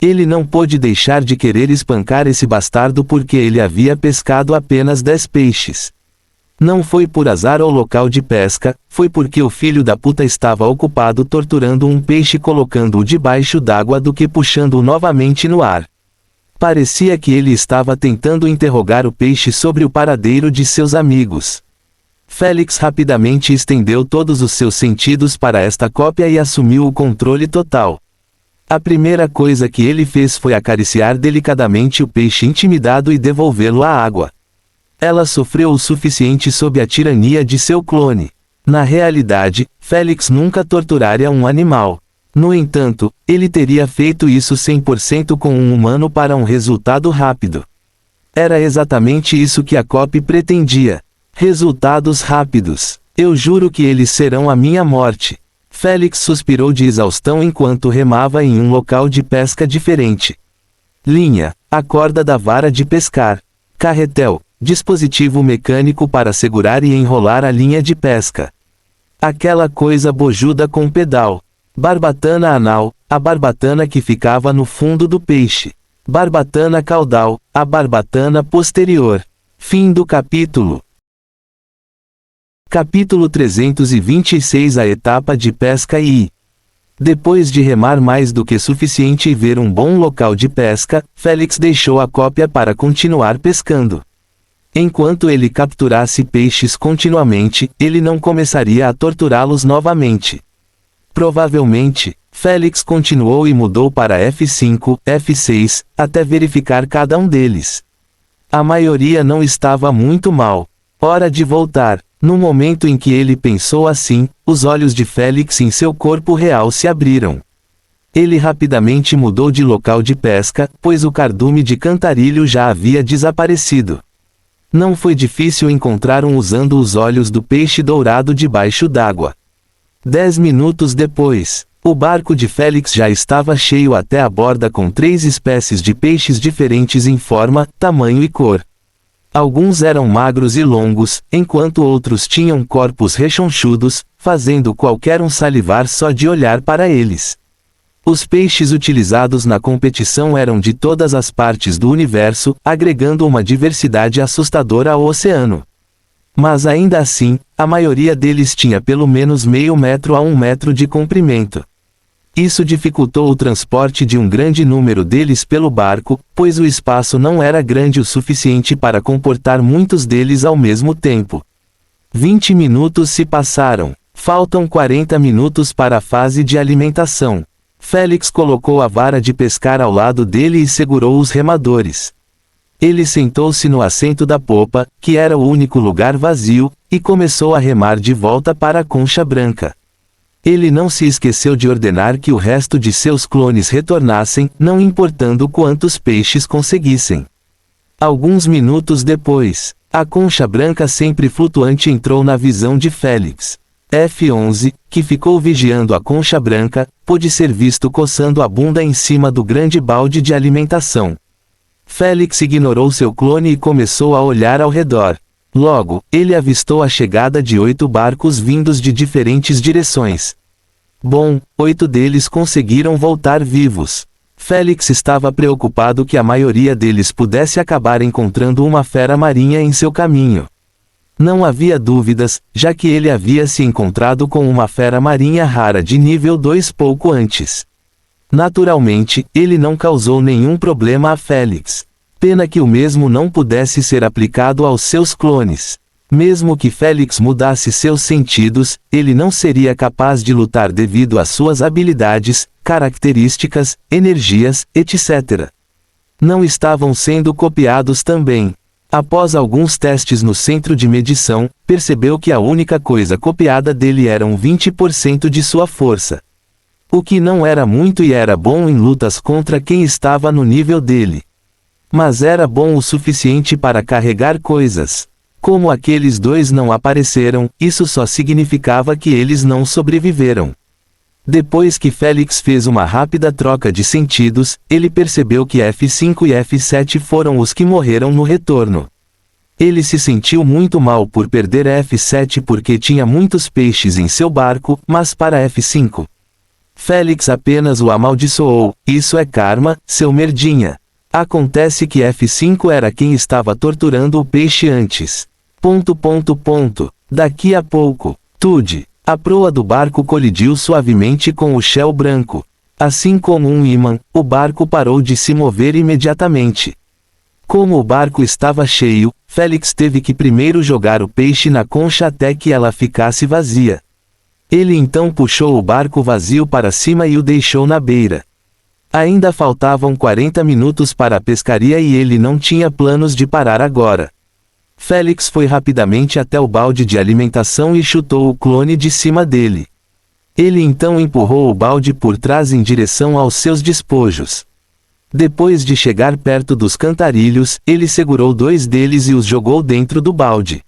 Ele não pôde deixar de querer espancar esse bastardo porque ele havia pescado apenas 10 peixes. Não foi por azar ou local de pesca, foi porque o filho da puta estava ocupado torturando um peixe colocando-o debaixo d'água do que puxando-o novamente no ar. Parecia que ele estava tentando interrogar o peixe sobre o paradeiro de seus amigos. Félix rapidamente estendeu todos os seus sentidos para esta cópia e assumiu o controle total. A primeira coisa que ele fez foi acariciar delicadamente o peixe intimidado e devolvê-lo à água. Ela sofreu o suficiente sob a tirania de seu clone. Na realidade, Félix nunca torturaria um animal. No entanto, ele teria feito isso 100% com um humano para um resultado rápido. Era exatamente isso que a cópia pretendia. Resultados rápidos. Eu juro que eles serão a minha morte. Félix suspirou de exaustão enquanto remava em um local de pesca diferente. Linha, a corda da vara de pescar. Carretel, dispositivo mecânico para segurar e enrolar a linha de pesca. Aquela coisa bojuda com pedal. Barbatana anal, a barbatana que ficava no fundo do peixe. Barbatana caudal, a barbatana posterior. Fim do capítulo. Capítulo 326 A etapa de pesca e... Depois de remar mais do que suficiente e ver um bom local de pesca, Félix deixou a cópia para continuar pescando. Enquanto ele capturasse peixes continuamente, ele não começaria a torturá-los novamente. Provavelmente, Félix continuou e mudou para F5, F6, até verificar cada um deles. A maioria não estava muito mal. Hora de voltar. No momento em que ele pensou assim, os olhos de Félix em seu corpo real se abriram. Ele rapidamente mudou de local de pesca, pois o cardume de cantarilho já havia desaparecido. Não foi difícil encontrar um usando os olhos do peixe dourado debaixo d'água. 10 minutos depois, o barco de Félix já estava cheio até a borda com 3 espécies de peixes diferentes em forma, tamanho e cor. Alguns eram magros e longos, enquanto outros tinham corpos rechonchudos, fazendo qualquer um salivar só de olhar para eles. Os peixes utilizados na competição eram de todas as partes do universo, agregando uma diversidade assustadora ao oceano. Mas ainda assim, a maioria deles tinha pelo menos meio metro a 1 metro de comprimento. Isso dificultou o transporte de um grande número deles pelo barco, pois o espaço não era grande o suficiente para comportar muitos deles ao mesmo tempo. 20 minutos se passaram. Faltam 40 minutos para a fase de alimentação. Félix colocou a vara de pescar ao lado dele e segurou os remadores. Ele sentou-se no assento da popa, que era o único lugar vazio, e começou a remar de volta para a concha branca. Ele não se esqueceu de ordenar que o resto de seus clones retornassem, não importando quantos peixes conseguissem. Alguns minutos depois, a concha branca sempre flutuante entrou na visão de Félix. F11, que ficou vigiando a concha branca, pôde ser visto coçando a bunda em cima do grande balde de alimentação. Félix ignorou seu clone e começou a olhar ao redor. Logo, ele avistou a chegada de 8 barcos vindos de diferentes direções. Bom, 8 deles conseguiram voltar vivos. Félix estava preocupado que a maioria deles pudesse acabar encontrando uma fera marinha em seu caminho. Não havia dúvidas, já que ele havia se encontrado com uma fera marinha rara de nível 2 pouco antes. Naturalmente, ele não causou nenhum problema a Félix. Pena que o mesmo não pudesse ser aplicado aos seus clones. Mesmo que Félix mudasse seus sentidos, ele não seria capaz de lutar devido às suas habilidades, características, energias, etc. Não estavam sendo copiados também. Após alguns testes no centro de medição, percebeu que a única coisa copiada dele eram 20% de sua força. O que não era muito e era bom em lutas contra quem estava no nível dele. Mas era bom o suficiente para carregar coisas. Como aqueles dois não apareceram, isso só significava que eles não sobreviveram. Depois que Félix fez uma rápida troca de sentidos, ele percebeu que F5 e F7 foram os que morreram no retorno. Ele se sentiu muito mal por perder F7 porque tinha muitos peixes em seu barco, mas para F5. Félix apenas o amaldiçoou: isso é karma, seu merdinha. Acontece que F5 era quem estava torturando o peixe antes. ... Daqui a pouco, Tude. A proa do barco colidiu suavemente com o Shell branco. Assim como um ímã, o barco parou de se mover imediatamente. Como o barco estava cheio, Félix teve que primeiro jogar o peixe na concha até que ela ficasse vazia. Ele então puxou o barco vazio para cima e o deixou na beira. Ainda faltavam 40 minutos para a pescaria e ele não tinha planos de parar agora. Félix foi rapidamente até o balde de alimentação e chutou o clone de cima dele. Ele então empurrou o balde por trás em direção aos seus despojos. Depois de chegar perto dos cantarilhos, ele segurou dois deles e os jogou dentro do balde.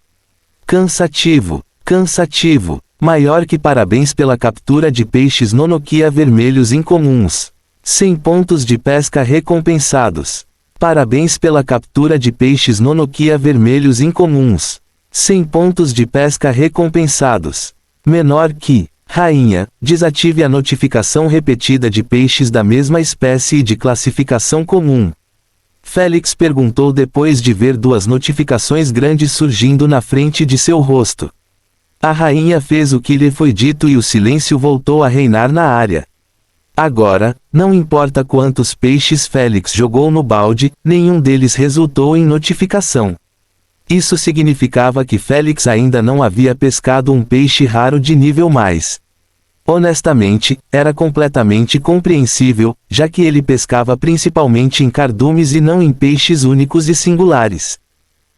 Cansativo, cansativo. Maior que parabéns pela captura de peixes Nonokia vermelhos incomuns. 100 pontos de pesca recompensados. Parabéns pela captura de peixes Nonokia vermelhos incomuns. 100 pontos de pesca recompensados. Menor que, rainha, desative a notificação repetida de peixes da mesma espécie e de classificação comum. Félix perguntou depois de ver duas notificações grandes surgindo na frente de seu rosto. A rainha fez o que lhe foi dito e o silêncio voltou a reinar na área. Agora, não importa quantos peixes Félix jogou no balde, nenhum deles resultou em notificação. Isso significava que Félix ainda não havia pescado um peixe raro de nível mais. Honestamente, era completamente compreensível, já que ele pescava principalmente em cardumes e não em peixes únicos e singulares.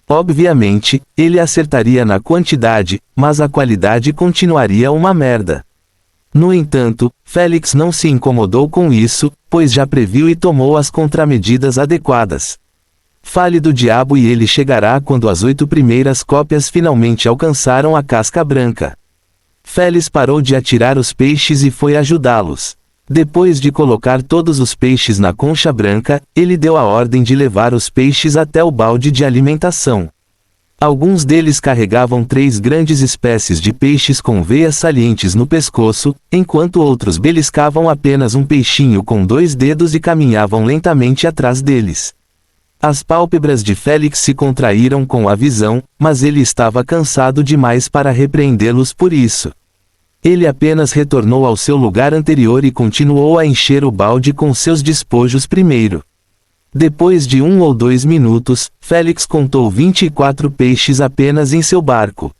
Obviamente, ele acertaria na quantidade, mas a qualidade continuaria uma merda. No entanto, Félix não se incomodou com isso, pois já previu e tomou as contramedidas adequadas. Fale do diabo e ele chegará quando as 8 primeiras cópias finalmente alcançaram a casca branca. Félix parou de atirar os peixes e foi ajudá-los. Depois de colocar todos os peixes na concha branca, ele deu a ordem de levar os peixes até o balde de alimentação. Alguns deles carregavam 3 grandes espécies de peixes com veias salientes no pescoço, enquanto outros beliscavam apenas um peixinho com 2 dedos e caminhavam lentamente atrás deles. As pálpebras de Félix se contraíram com a visão, mas ele estava cansado demais para repreendê-los por isso. Ele apenas retornou ao seu lugar anterior e continuou a encher o balde com seus despojos primeiro. Depois de 1 ou 2 minutos, Félix contou 24 peixes apenas em seu barco.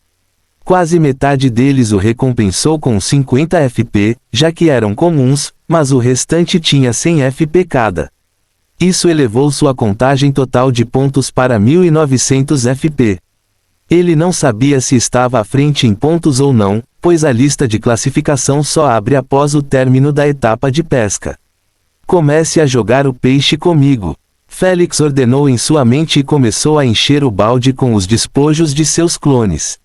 Quase metade deles o recompensou com 50 FP, já que eram comuns, mas o restante tinha 100 FP cada. Isso elevou sua contagem total de pontos para 1900 FP. Ele não sabia se estava à frente em pontos ou não, pois a lista de classificação só abre após o término da etapa de pesca. Comece a jogar o peixe comigo. Félix ordenou em sua mente e começou a encher o balde com os despojos de seus clones.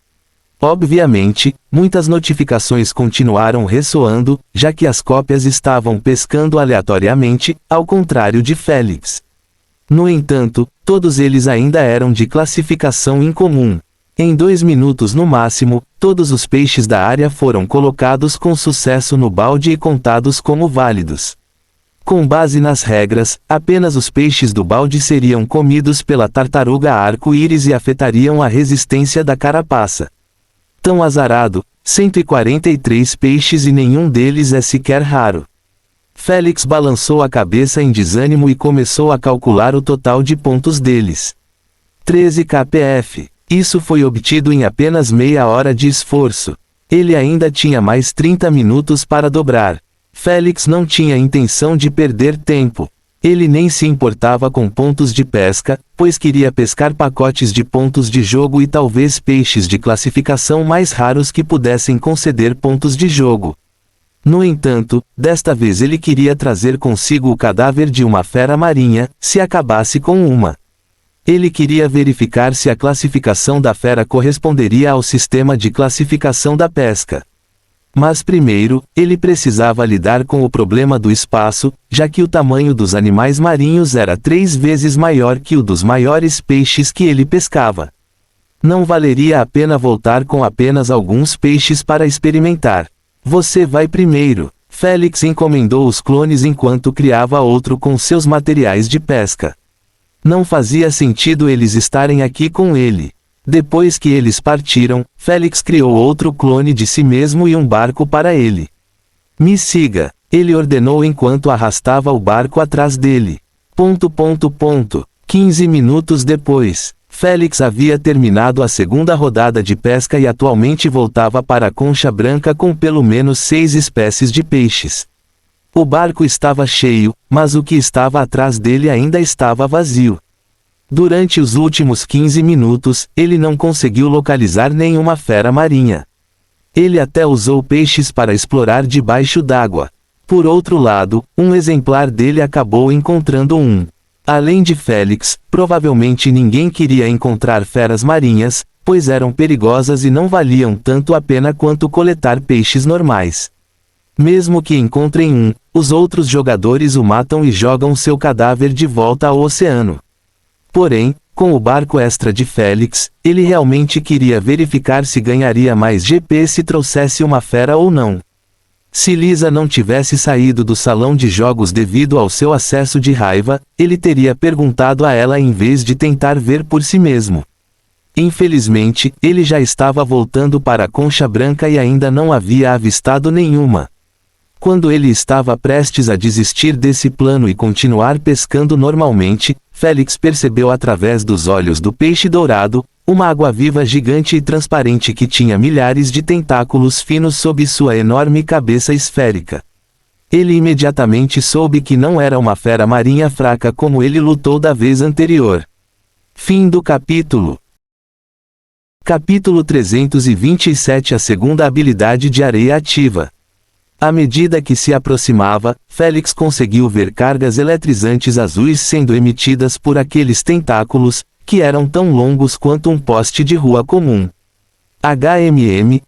Obviamente, muitas notificações continuaram ressoando, já que as cópias estavam pescando aleatoriamente, ao contrário de Félix. No entanto, todos eles ainda eram de classificação incomum. Em 2 minutos no máximo, todos os peixes da área foram colocados com sucesso no balde e contados como válidos. Com base nas regras, apenas os peixes do balde seriam comidos pela tartaruga arco-íris e afetariam a resistência da carapaça. Tão azarado, 143 peixes e nenhum deles é sequer raro. Félix balançou a cabeça em desânimo e começou a calcular o total de pontos deles. 13 kpf. Isso foi obtido em apenas meia hora de esforço. Ele ainda tinha mais 30 minutos para dobrar. Félix não tinha intenção de perder tempo. Ele nem se importava com pontos de pesca, pois queria pescar pacotes de pontos de jogo e talvez peixes de classificação mais raros que pudessem conceder pontos de jogo. No entanto, desta vez ele queria trazer consigo o cadáver de uma fera marinha, se acabasse com uma. Ele queria verificar se a classificação da fera corresponderia ao sistema de classificação da pesca. Mas primeiro, ele precisava lidar com o problema do espaço, já que o tamanho dos animais marinhos era 3 vezes maior que o dos maiores peixes que ele pescava. Não valeria a pena voltar com apenas alguns peixes para experimentar. Você vai primeiro. Félix encomendou os clones enquanto criava outro com seus materiais de pesca. Não fazia sentido eles estarem aqui com ele. Depois que eles partiram, Félix criou outro clone de si mesmo e um barco para ele. Me siga, ele ordenou enquanto arrastava o barco atrás dele. 15 minutos depois, Félix havia terminado a segunda rodada de pesca e atualmente voltava para a concha branca com pelo menos 6 espécies de peixes. O barco estava cheio, mas o que estava atrás dele ainda estava vazio. Durante os últimos 15 minutos, ele não conseguiu localizar nenhuma fera marinha. Ele até usou peixes para explorar debaixo d'água. Por outro lado, um exemplar dele acabou encontrando um. Além de Félix, provavelmente ninguém queria encontrar feras marinhas, pois eram perigosas e não valiam tanto a pena quanto coletar peixes normais. Mesmo que encontrem um, os outros jogadores o matam e jogam seu cadáver de volta ao oceano. Porém, com o barco extra de Félix, ele realmente queria verificar se ganharia mais GP se trouxesse uma fera ou não. Se Lisa não tivesse saído do salão de jogos devido ao seu acesso de raiva, ele teria perguntado a ela em vez de tentar ver por si mesmo. Infelizmente, ele já estava voltando para a concha branca e ainda não havia avistado nenhuma. Quando ele estava prestes a desistir desse plano e continuar pescando normalmente, Félix percebeu através dos olhos do peixe dourado, uma água-viva gigante e transparente que tinha milhares de tentáculos finos sob sua enorme cabeça esférica. Ele imediatamente soube que não era uma fera marinha fraca como ele lutou da vez anterior. Fim do capítulo. Capítulo 327. A segunda habilidade de areia ativa. À medida que se aproximava, Félix conseguiu ver cargas eletrizantes azuis sendo emitidas por aqueles tentáculos, que eram tão longos quanto um poste de rua comum.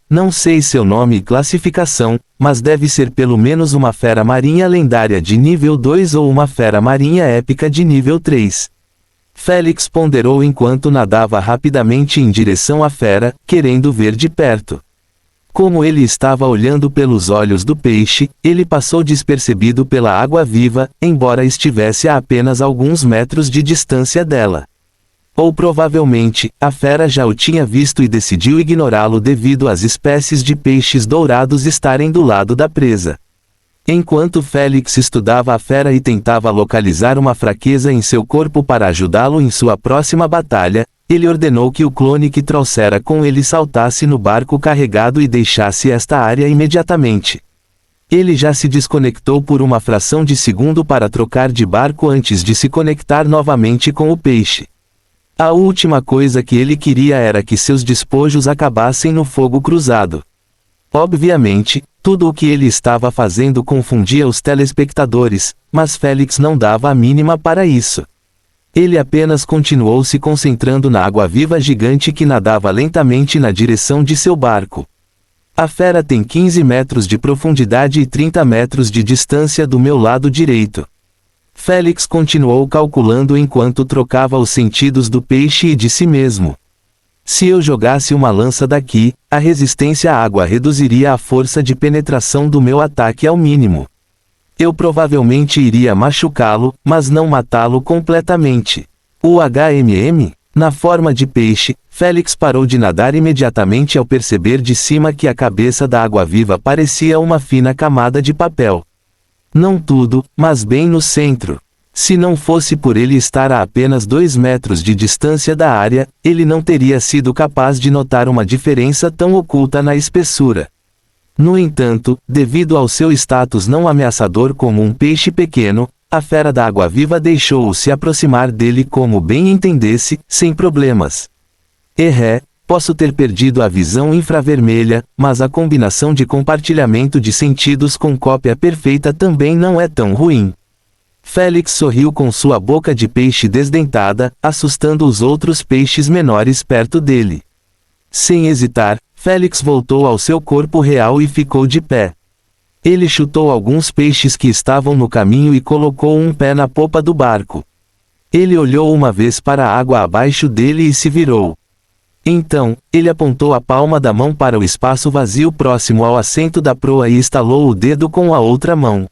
Não sei seu nome e classificação, mas deve ser pelo menos uma fera marinha lendária de nível 2 ou uma fera marinha épica de nível 3. Félix ponderou enquanto nadava rapidamente em direção à fera, querendo ver de perto. Como ele estava olhando pelos olhos do peixe, ele passou despercebido pela água-viva, embora estivesse a apenas alguns metros de distância dela. Ou provavelmente, a fera já o tinha visto e decidiu ignorá-lo devido às espécies de peixes dourados estarem do lado da presa. Enquanto Félix estudava a fera e tentava localizar uma fraqueza em seu corpo para ajudá-lo em sua próxima batalha, ele ordenou que o clone que trouxera com ele saltasse no barco carregado e deixasse esta área imediatamente. Ele já se desconectou por uma fração de segundo para trocar de barco antes de se conectar novamente com o peixe. A última coisa que ele queria era que seus despojos acabassem no fogo cruzado. Obviamente, tudo o que ele estava fazendo confundia os telespectadores, mas Félix não dava a mínima para isso. Ele apenas continuou se concentrando na água-viva gigante que nadava lentamente na direção de seu barco. A fera tem 15 metros de profundidade e 30 metros de distância do meu lado direito. Félix continuou calculando enquanto trocava os sentidos do peixe e de si mesmo. Se eu jogasse uma lança daqui, a resistência à água reduziria a força de penetração do meu ataque ao mínimo. Eu provavelmente iria machucá-lo, mas não matá-lo completamente. O HMM? Na forma de peixe, Félix parou de nadar imediatamente ao perceber de cima que a cabeça da água-viva parecia uma fina camada de papel. Não tudo, mas bem no centro. Se não fosse por ele estar a apenas 2 metros de distância da área, ele não teria sido capaz de notar uma diferença tão oculta na espessura. No entanto, devido ao seu status não ameaçador como um peixe pequeno, a fera da água-viva deixou-o se aproximar dele como bem entendesse, sem problemas. Posso ter perdido a visão infravermelha, mas a combinação de compartilhamento de sentidos com cópia perfeita também não é tão ruim. Félix sorriu com sua boca de peixe desdentada, assustando os outros peixes menores perto dele. Sem hesitar, Félix voltou ao seu corpo real e ficou de pé. Ele chutou alguns peixes que estavam no caminho e colocou um pé na popa do barco. Ele olhou uma vez para a água abaixo dele e se virou. Então, ele apontou a palma da mão para o espaço vazio próximo ao assento da proa e estalou o dedo com a outra mão.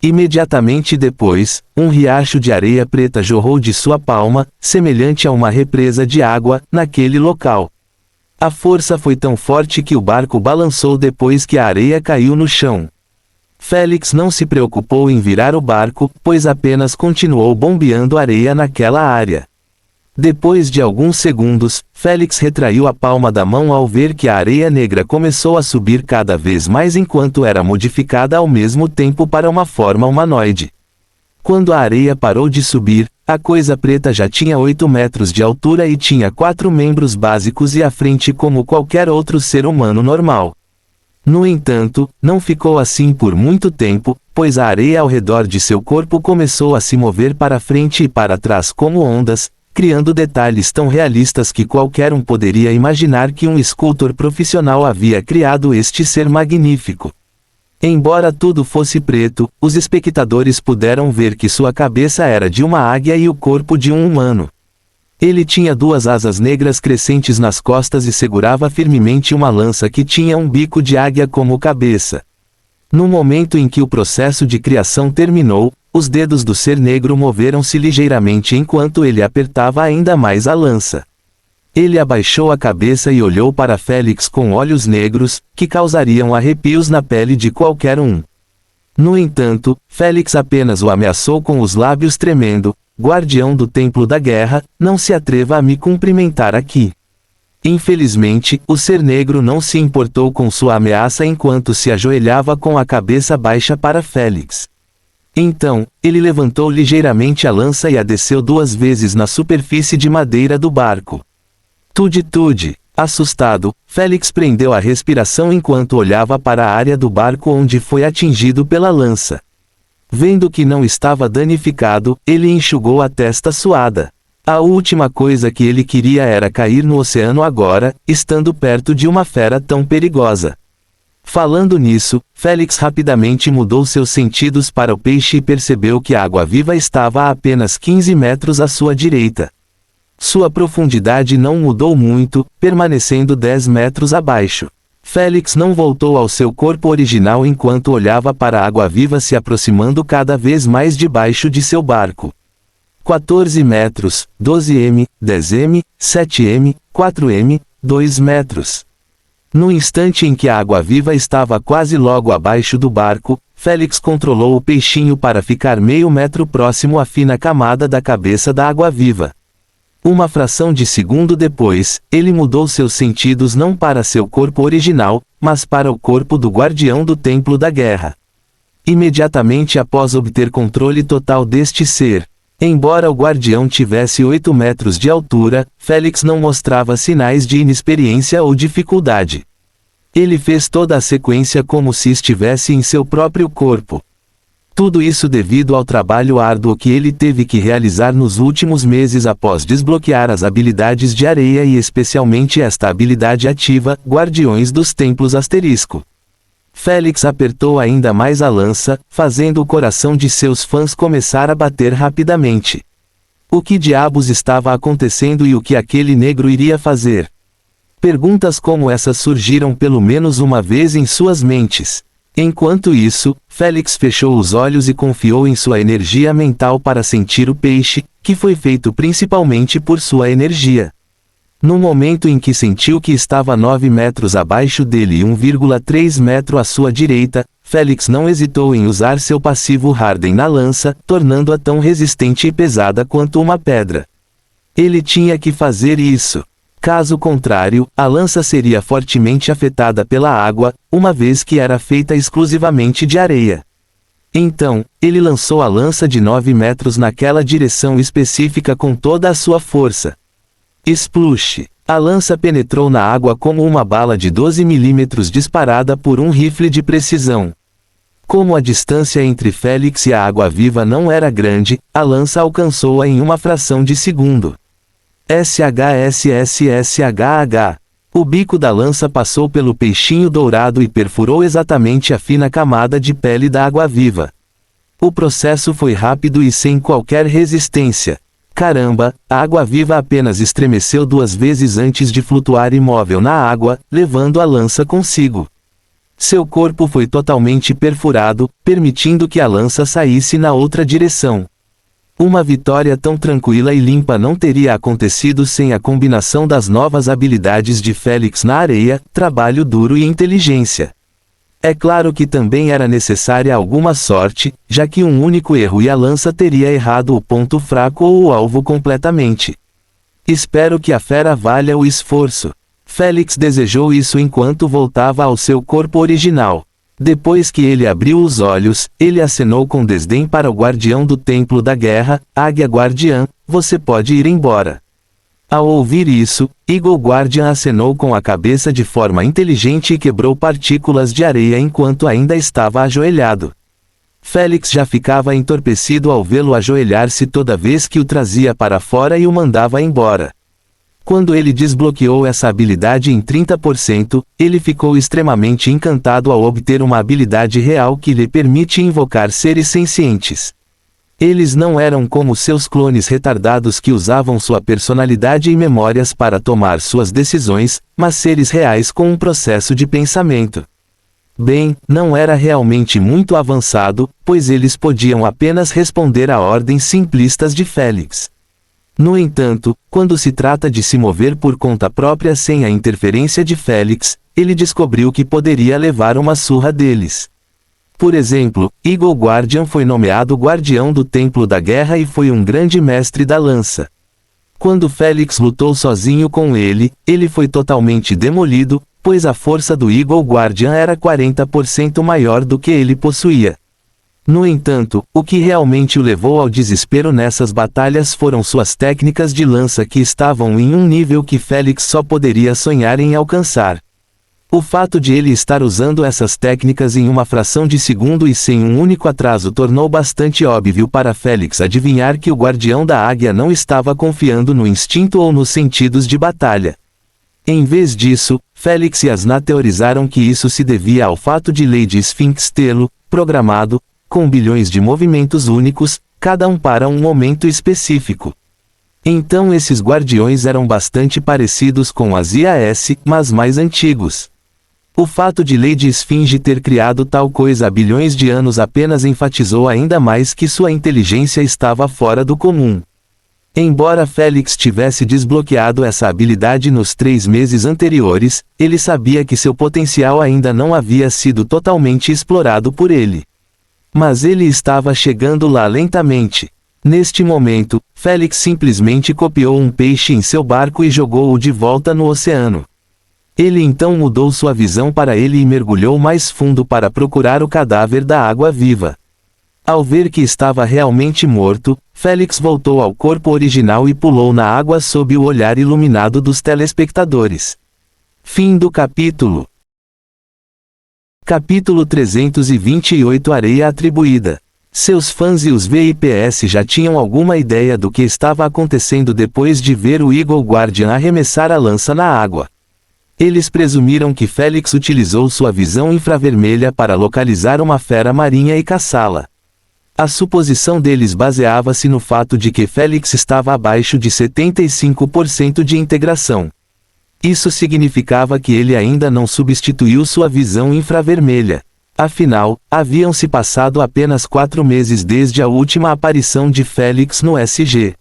Imediatamente depois, um riacho de areia preta jorrou de sua palma, semelhante a uma represa de água, naquele local. A força foi tão forte que o barco balançou depois que a areia caiu no chão. Félix não se preocupou em virar o barco, pois apenas continuou bombeando areia naquela área. Depois de alguns segundos, Félix retraiu a palma da mão ao ver que a areia negra começou a subir cada vez mais enquanto era modificada ao mesmo tempo para uma forma humanoide. Quando a areia parou de subir, a coisa preta já tinha 8 metros de altura e tinha 4 membros básicos e à frente como qualquer outro ser humano normal. No entanto, não ficou assim por muito tempo, pois a areia ao redor de seu corpo começou a se mover para frente e para trás como ondas, criando detalhes tão realistas que qualquer um poderia imaginar que um escultor profissional havia criado este ser magnífico. Embora tudo fosse preto, os espectadores puderam ver que sua cabeça era de uma águia e o corpo de um humano. Ele tinha 2 asas negras crescentes nas costas e segurava firmemente uma lança que tinha um bico de águia como cabeça. No momento em que o processo de criação terminou, os dedos do ser negro moveram-se ligeiramente enquanto ele apertava ainda mais a lança. Ele abaixou a cabeça e olhou para Félix com olhos negros, que causariam arrepios na pele de qualquer um. No entanto, Félix apenas o ameaçou com os lábios tremendo: "Guardião do Templo da Guerra, não se atreva a me cumprimentar aqui." Infelizmente, o ser negro não se importou com sua ameaça enquanto se ajoelhava com a cabeça baixa para Félix. Então, ele levantou ligeiramente a lança e a desceu 2 vezes na superfície de madeira do barco. Tude. Assustado, Félix prendeu a respiração enquanto olhava para a área do barco onde foi atingido pela lança. Vendo que não estava danificado, ele enxugou a testa suada. A última coisa que ele queria era cair no oceano agora, estando perto de uma fera tão perigosa. Falando nisso, Félix rapidamente mudou seus sentidos para o peixe e percebeu que a água-viva estava a apenas 15 metros à sua direita. Sua profundidade não mudou muito, permanecendo 10 metros abaixo. Félix não voltou ao seu corpo original enquanto olhava para a água-viva se aproximando cada vez mais debaixo de seu barco. 14 metros, 12 m, 10 m, 7 m, 4 m, 2 metros. No instante em que a água-viva estava quase logo abaixo do barco, Félix controlou o peixinho para ficar meio metro próximo à fina camada da cabeça da água-viva. Uma fração de segundo depois, ele mudou seus sentidos não para seu corpo original, mas para o corpo do guardião do Templo da Guerra. Imediatamente após obter controle total deste ser, embora o guardião tivesse 8 metros de altura, Félix não mostrava sinais de inexperiência ou dificuldade. Ele fez toda a sequência como se estivesse em seu próprio corpo. Tudo isso devido ao trabalho árduo que ele teve que realizar nos últimos meses após desbloquear as habilidades de areia e especialmente esta habilidade ativa, Guardiões dos Templos Asterisco. Félix apertou ainda mais a lança, fazendo o coração de seus fãs começar a bater rapidamente. O que diabos estava acontecendo e o que aquele negro iria fazer? Perguntas como essas surgiram pelo menos uma vez em suas mentes. Enquanto isso, Félix fechou os olhos e confiou em sua energia mental para sentir o peixe, que foi feito principalmente por sua energia. No momento em que sentiu que estava 9 metros abaixo dele e 1,3 metro à sua direita, Félix não hesitou em usar seu passivo Harden na lança, tornando-a tão resistente e pesada quanto uma pedra. Ele tinha que fazer isso. Caso contrário, a lança seria fortemente afetada pela água, uma vez que era feita exclusivamente de areia. Então, ele lançou a lança de 9 metros naquela direção específica com toda a sua força. Splush! A lança penetrou na água como uma bala de 12 milímetros disparada por um rifle de precisão. Como a distância entre Félix e a água-viva não era grande, a lança alcançou-a em uma fração de segundo. SHSSSHH. O bico da lança passou pelo peixinho dourado e perfurou exatamente a fina camada de pele da água-viva. O processo foi rápido e sem qualquer resistência. Caramba, a água-viva apenas estremeceu 2 vezes antes de flutuar imóvel na água, levando a lança consigo. Seu corpo foi totalmente perfurado, permitindo que a lança saísse na outra direção. Uma vitória tão tranquila e limpa não teria acontecido sem a combinação das novas habilidades de Félix na areia, trabalho duro e inteligência. É claro que também era necessária alguma sorte, já que um único erro e a lança teria errado o ponto fraco ou o alvo completamente. Espero que a fera valha o esforço. Félix desejou isso enquanto voltava ao seu corpo original. Depois que ele abriu os olhos, ele acenou com desdém para o guardião do Templo da Guerra, Águia Guardiã, você pode ir embora. Ao ouvir isso, Eagle Guardian acenou com a cabeça de forma inteligente e quebrou partículas de areia enquanto ainda estava ajoelhado. Félix já ficava entorpecido ao vê-lo ajoelhar-se toda vez que o trazia para fora e o mandava embora. Quando ele desbloqueou essa habilidade em 30%, ele ficou extremamente encantado ao obter uma habilidade real que lhe permite invocar seres sencientes. Eles não eram como seus clones retardados que usavam sua personalidade e memórias para tomar suas decisões, mas seres reais com um processo de pensamento. Bem, não era realmente muito avançado, pois eles podiam apenas responder a ordens simplistas de Félix. No entanto, quando se trata de se mover por conta própria sem a interferência de Félix, ele descobriu que poderia levar uma surra deles. Por exemplo, Eagle Guardian foi nomeado Guardião do Templo da Guerra e foi um grande mestre da lança. Quando Félix lutou sozinho com ele, ele foi totalmente demolido, pois a força do Eagle Guardian era 40% maior do que ele possuía. No entanto, o que realmente o levou ao desespero nessas batalhas foram suas técnicas de lança que estavam em um nível que Félix só poderia sonhar em alcançar. O fato de ele estar usando essas técnicas em uma fração de segundo e sem um único atraso tornou bastante óbvio para Félix adivinhar que o Guardião da Águia não estava confiando no instinto ou nos sentidos de batalha. Em vez disso, Félix e Asna teorizaram que isso se devia ao fato de Lady Sphinx tê-lo programado, com bilhões de movimentos únicos, cada um para um momento específico. Então esses guardiões eram bastante parecidos com as IAS, mas mais antigos. O fato de Lady Sphinx ter criado tal coisa há bilhões de anos apenas enfatizou ainda mais que sua inteligência estava fora do comum. Embora Félix tivesse desbloqueado essa habilidade nos 3 meses anteriores, ele sabia que seu potencial ainda não havia sido totalmente explorado por ele. Mas ele estava chegando lá lentamente. Neste momento, Félix simplesmente copiou um peixe em seu barco e jogou-o de volta no oceano. Ele então mudou sua visão para ele e mergulhou mais fundo para procurar o cadáver da água-viva. Ao ver que estava realmente morto, Félix voltou ao corpo original e pulou na água sob o olhar iluminado dos telespectadores. Fim do capítulo. Capítulo 328 Areia atribuída. Seus fãs e os VIPs já tinham alguma ideia do que estava acontecendo depois de ver o Eagle Guardian arremessar a lança na água. Eles presumiram que Félix utilizou sua visão infravermelha para localizar uma fera marinha e caçá-la. A suposição deles baseava-se no fato de que Félix estava abaixo de 75% de integração. Isso significava que ele ainda não substituiu sua visão infravermelha. Afinal, haviam se passado apenas 4 meses desde a última aparição de Félix no SG.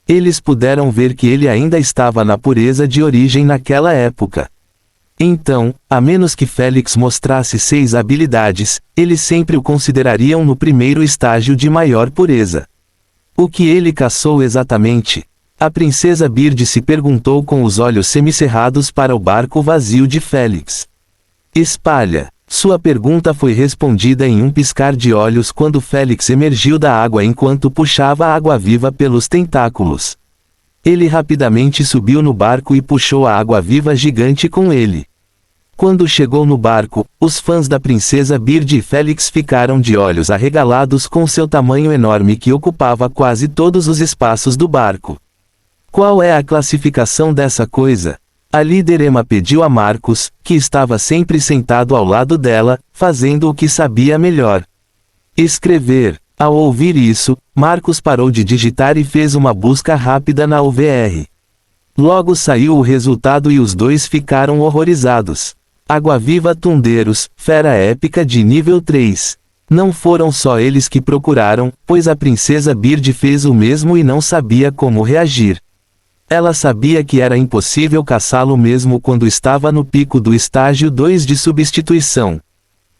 Eles puderam ver que ele ainda estava na pureza de origem naquela época. Então, a menos que Félix mostrasse 6 habilidades, eles sempre o considerariam no primeiro estágio de maior pureza. O que ele caçou exatamente? A princesa Bird se perguntou com os olhos semicerrados para o barco vazio de Félix. Espalha. Sua pergunta foi respondida em um piscar de olhos quando Félix emergiu da água enquanto puxava a água-viva pelos tentáculos. Ele rapidamente subiu no barco e puxou a água-viva gigante com ele. Quando chegou no barco, os fãs da princesa Bird e Félix ficaram de olhos arregalados com seu tamanho enorme que ocupava quase todos os espaços do barco. Qual é a classificação dessa coisa? A líder Emma pediu a Marcus, que estava sempre sentado ao lado dela, fazendo o que sabia melhor. Escrever. Ao ouvir isso, Marcus parou de digitar e fez uma busca rápida na UVR. Logo saiu o resultado e os dois ficaram horrorizados. Água-viva Tundeiros, fera épica de nível 3. Não foram só eles que procuraram, pois a princesa Bird fez o mesmo e não sabia como reagir. Ela sabia que era impossível caçá-lo mesmo quando estava no pico do estágio 2 de substituição.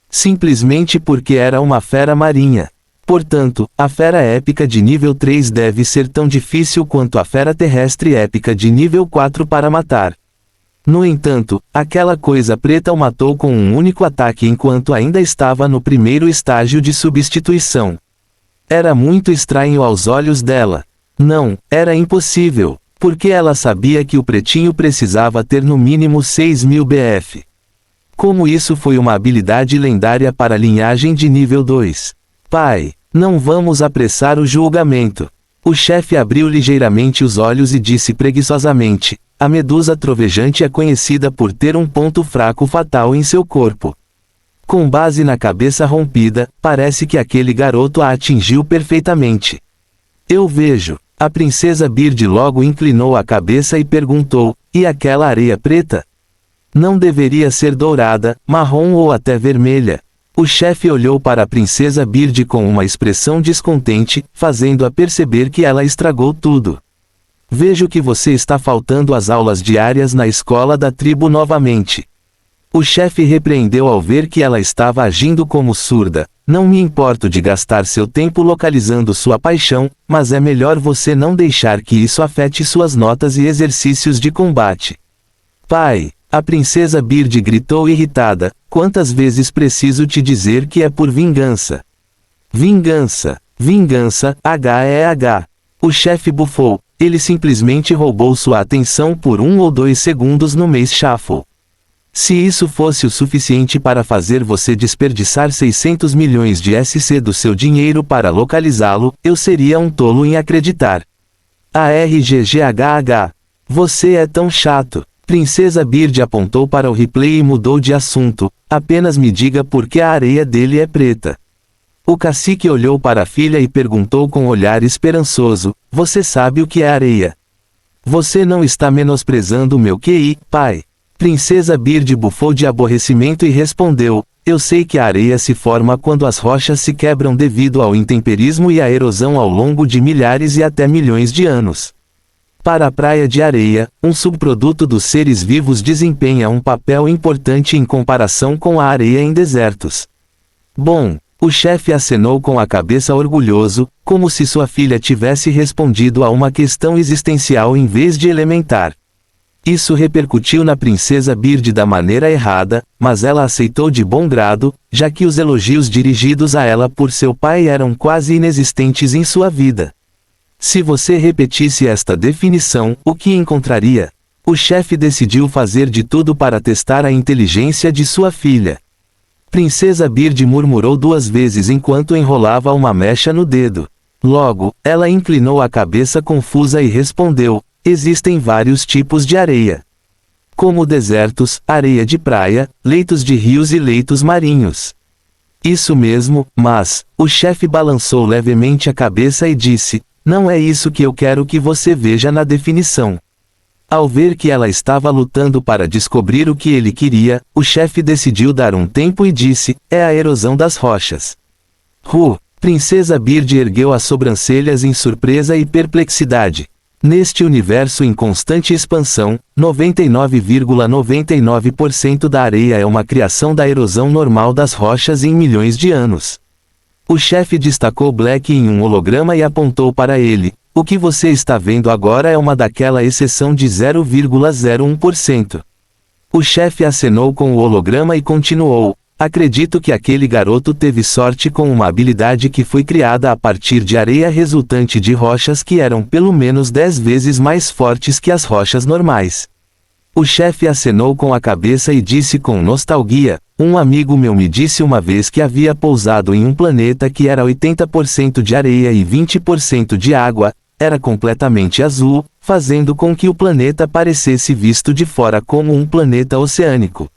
Simplesmente porque era uma fera marinha. Portanto, a fera épica de nível 3 deve ser tão difícil quanto a fera terrestre épica de nível 4 para matar. No entanto, aquela coisa preta o matou com um único ataque enquanto ainda estava no primeiro estágio de substituição. Era muito estranho aos olhos dela. Não, era impossível, porque ela sabia que o pretinho precisava ter no mínimo 6.000 BF. Como isso foi uma habilidade lendária para a linhagem de nível 2? Pai, não vamos apressar o julgamento. O chefe abriu ligeiramente os olhos e disse preguiçosamente: a medusa trovejante é conhecida por ter um ponto fraco fatal em seu corpo. Com base na cabeça rompida, parece que aquele garoto a atingiu perfeitamente. Eu vejo. A princesa Bird logo inclinou a cabeça e perguntou: e aquela areia preta? Não deveria ser dourada, marrom ou até vermelha? O chefe olhou para a princesa Bird com uma expressão descontente, fazendo-a perceber que ela estragou tudo. Vejo que você está faltando às aulas diárias na escola da tribo novamente. O chefe repreendeu ao ver que ela estava agindo como surda. Não me importo de gastar seu tempo localizando sua paixão, mas é melhor você não deixar que isso afete suas notas e exercícios de combate. Pai, a princesa Bird gritou irritada, quantas vezes preciso te dizer que é por vingança? Vingança, vingança, H. O chefe bufou, ele simplesmente roubou sua atenção por 1 ou 2 segundos no mês Shuffle. Se isso fosse o suficiente para fazer você desperdiçar 600 milhões de SC do seu dinheiro para localizá-lo, eu seria um tolo em acreditar. ARGGHH. Você é tão chato. Princesa Bird apontou para o replay e mudou de assunto. Apenas me diga por que a areia dele é preta. O cacique olhou para a filha e perguntou com olhar esperançoso: você sabe o que é areia? Você não está menosprezando o meu QI, pai? Princesa Bird bufou de aborrecimento e respondeu: eu sei que a areia se forma quando as rochas se quebram devido ao intemperismo e à erosão ao longo de milhares e até milhões de anos. Para a praia de areia, um subproduto dos seres vivos desempenha um papel importante em comparação com a areia em desertos. Bom, o chefe acenou com a cabeça orgulhoso, como se sua filha tivesse respondido a uma questão existencial em vez de elementar. Isso repercutiu na princesa Bird da maneira errada, mas ela aceitou de bom grado, já que os elogios dirigidos a ela por seu pai eram quase inexistentes em sua vida. Se você repetisse esta definição, o que encontraria? O chefe decidiu fazer de tudo para testar a inteligência de sua filha. Princesa Bird murmurou 2 vezes enquanto enrolava uma mecha no dedo. Logo, ela inclinou a cabeça confusa e respondeu: existem vários tipos de areia. Como desertos, areia de praia, leitos de rios e leitos marinhos. Isso mesmo, mas, o chefe balançou levemente a cabeça e disse: não é isso que eu quero que você veja na definição. Ao ver que ela estava lutando para descobrir o que ele queria, o chefe decidiu dar um tempo e disse: é a erosão das rochas. Princesa Bird ergueu as sobrancelhas em surpresa e perplexidade. Neste universo em constante expansão, 99,99% da areia é uma criação da erosão normal das rochas em milhões de anos. O chefe destacou Black em um holograma e apontou para ele. O que você está vendo agora é uma daquela exceção de 0,01%. O chefe acenou com o holograma e continuou. Acredito que aquele garoto teve sorte com uma habilidade que foi criada a partir de areia resultante de rochas que eram pelo menos 10 vezes mais fortes que as rochas normais. O chefe acenou com a cabeça e disse com nostalgia: um amigo meu me disse uma vez que havia pousado em um planeta que era 80% de areia e 20% de água, era completamente azul, fazendo com que o planeta parecesse visto de fora como um planeta oceânico.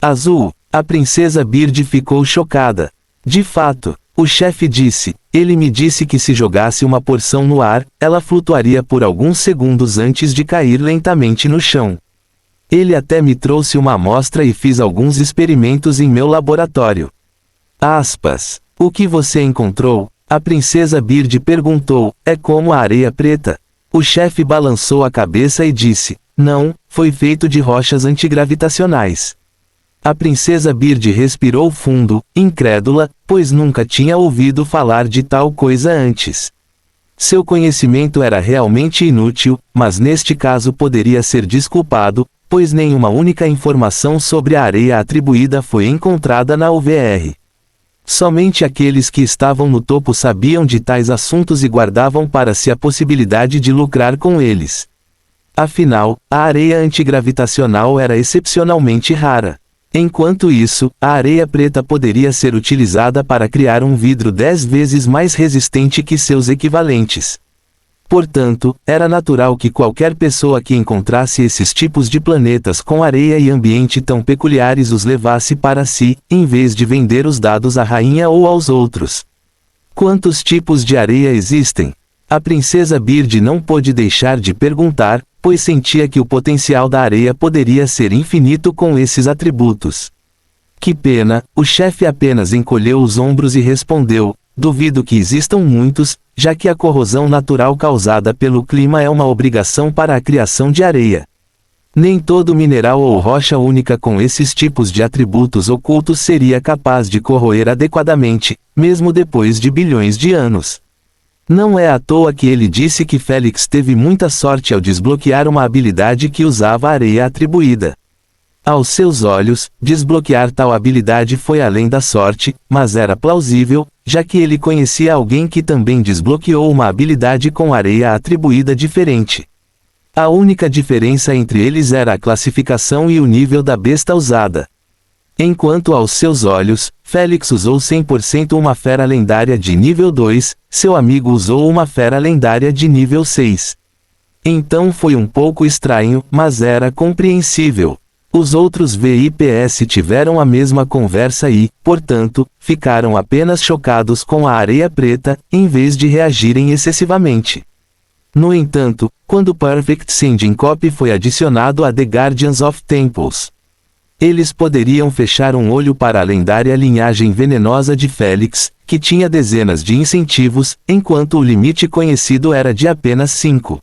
Azul. A princesa Bird ficou chocada. De fato, o chefe disse, ele me disse que se jogasse uma porção no ar, ela flutuaria por alguns segundos antes de cair lentamente no chão. Ele até me trouxe uma amostra e fiz alguns experimentos em meu laboratório. Aspas. O que você encontrou? A princesa Bird perguntou. É como a areia preta. O chefe balançou a cabeça e disse, não, foi feito de rochas antigravitacionais. A princesa Bird respirou fundo, incrédula, pois nunca tinha ouvido falar de tal coisa antes. Seu conhecimento era realmente inútil, mas neste caso poderia ser desculpado, pois nenhuma única informação sobre a areia atribuída foi encontrada na UVR. Somente aqueles que estavam no topo sabiam de tais assuntos e guardavam para si a possibilidade de lucrar com eles. Afinal, a areia antigravitacional era excepcionalmente rara. Enquanto isso, a areia preta poderia ser utilizada para criar um vidro 10 vezes mais resistente que seus equivalentes. Portanto, era natural que qualquer pessoa que encontrasse esses tipos de planetas com areia e ambiente tão peculiares os levasse para si, em vez de vender os dados à rainha ou aos outros. Quantos tipos de areia existem? A princesa Bird não pôde deixar de perguntar, pois sentia que o potencial da areia poderia ser infinito com esses atributos. Que pena, o chefe apenas encolheu os ombros e respondeu, duvido que existam muitos, já que a corrosão natural causada pelo clima é uma obrigação para a criação de areia. Nem todo mineral ou rocha única com esses tipos de atributos ocultos seria capaz de corroer adequadamente, mesmo depois de bilhões de anos. Não é à toa que ele disse que Félix teve muita sorte ao desbloquear uma habilidade que usava a areia atribuída. Aos seus olhos, desbloquear tal habilidade foi além da sorte, mas era plausível, já que ele conhecia alguém que também desbloqueou uma habilidade com areia atribuída diferente. A única diferença entre eles era a classificação e o nível da besta usada. Enquanto aos seus olhos, Félix usou 100% uma fera lendária de nível 2, seu amigo usou uma fera lendária de nível 6. Então foi um pouco estranho, mas era compreensível. Os outros VIPs tiveram a mesma conversa e, portanto, ficaram apenas chocados com a areia preta, em vez de reagirem excessivamente. No entanto, quando Perfect Sending Copy foi adicionado a The Guardians of Temples, eles poderiam fechar um olho para a lendária linhagem venenosa de Félix, que tinha dezenas de incentivos, enquanto o limite conhecido era de apenas 5.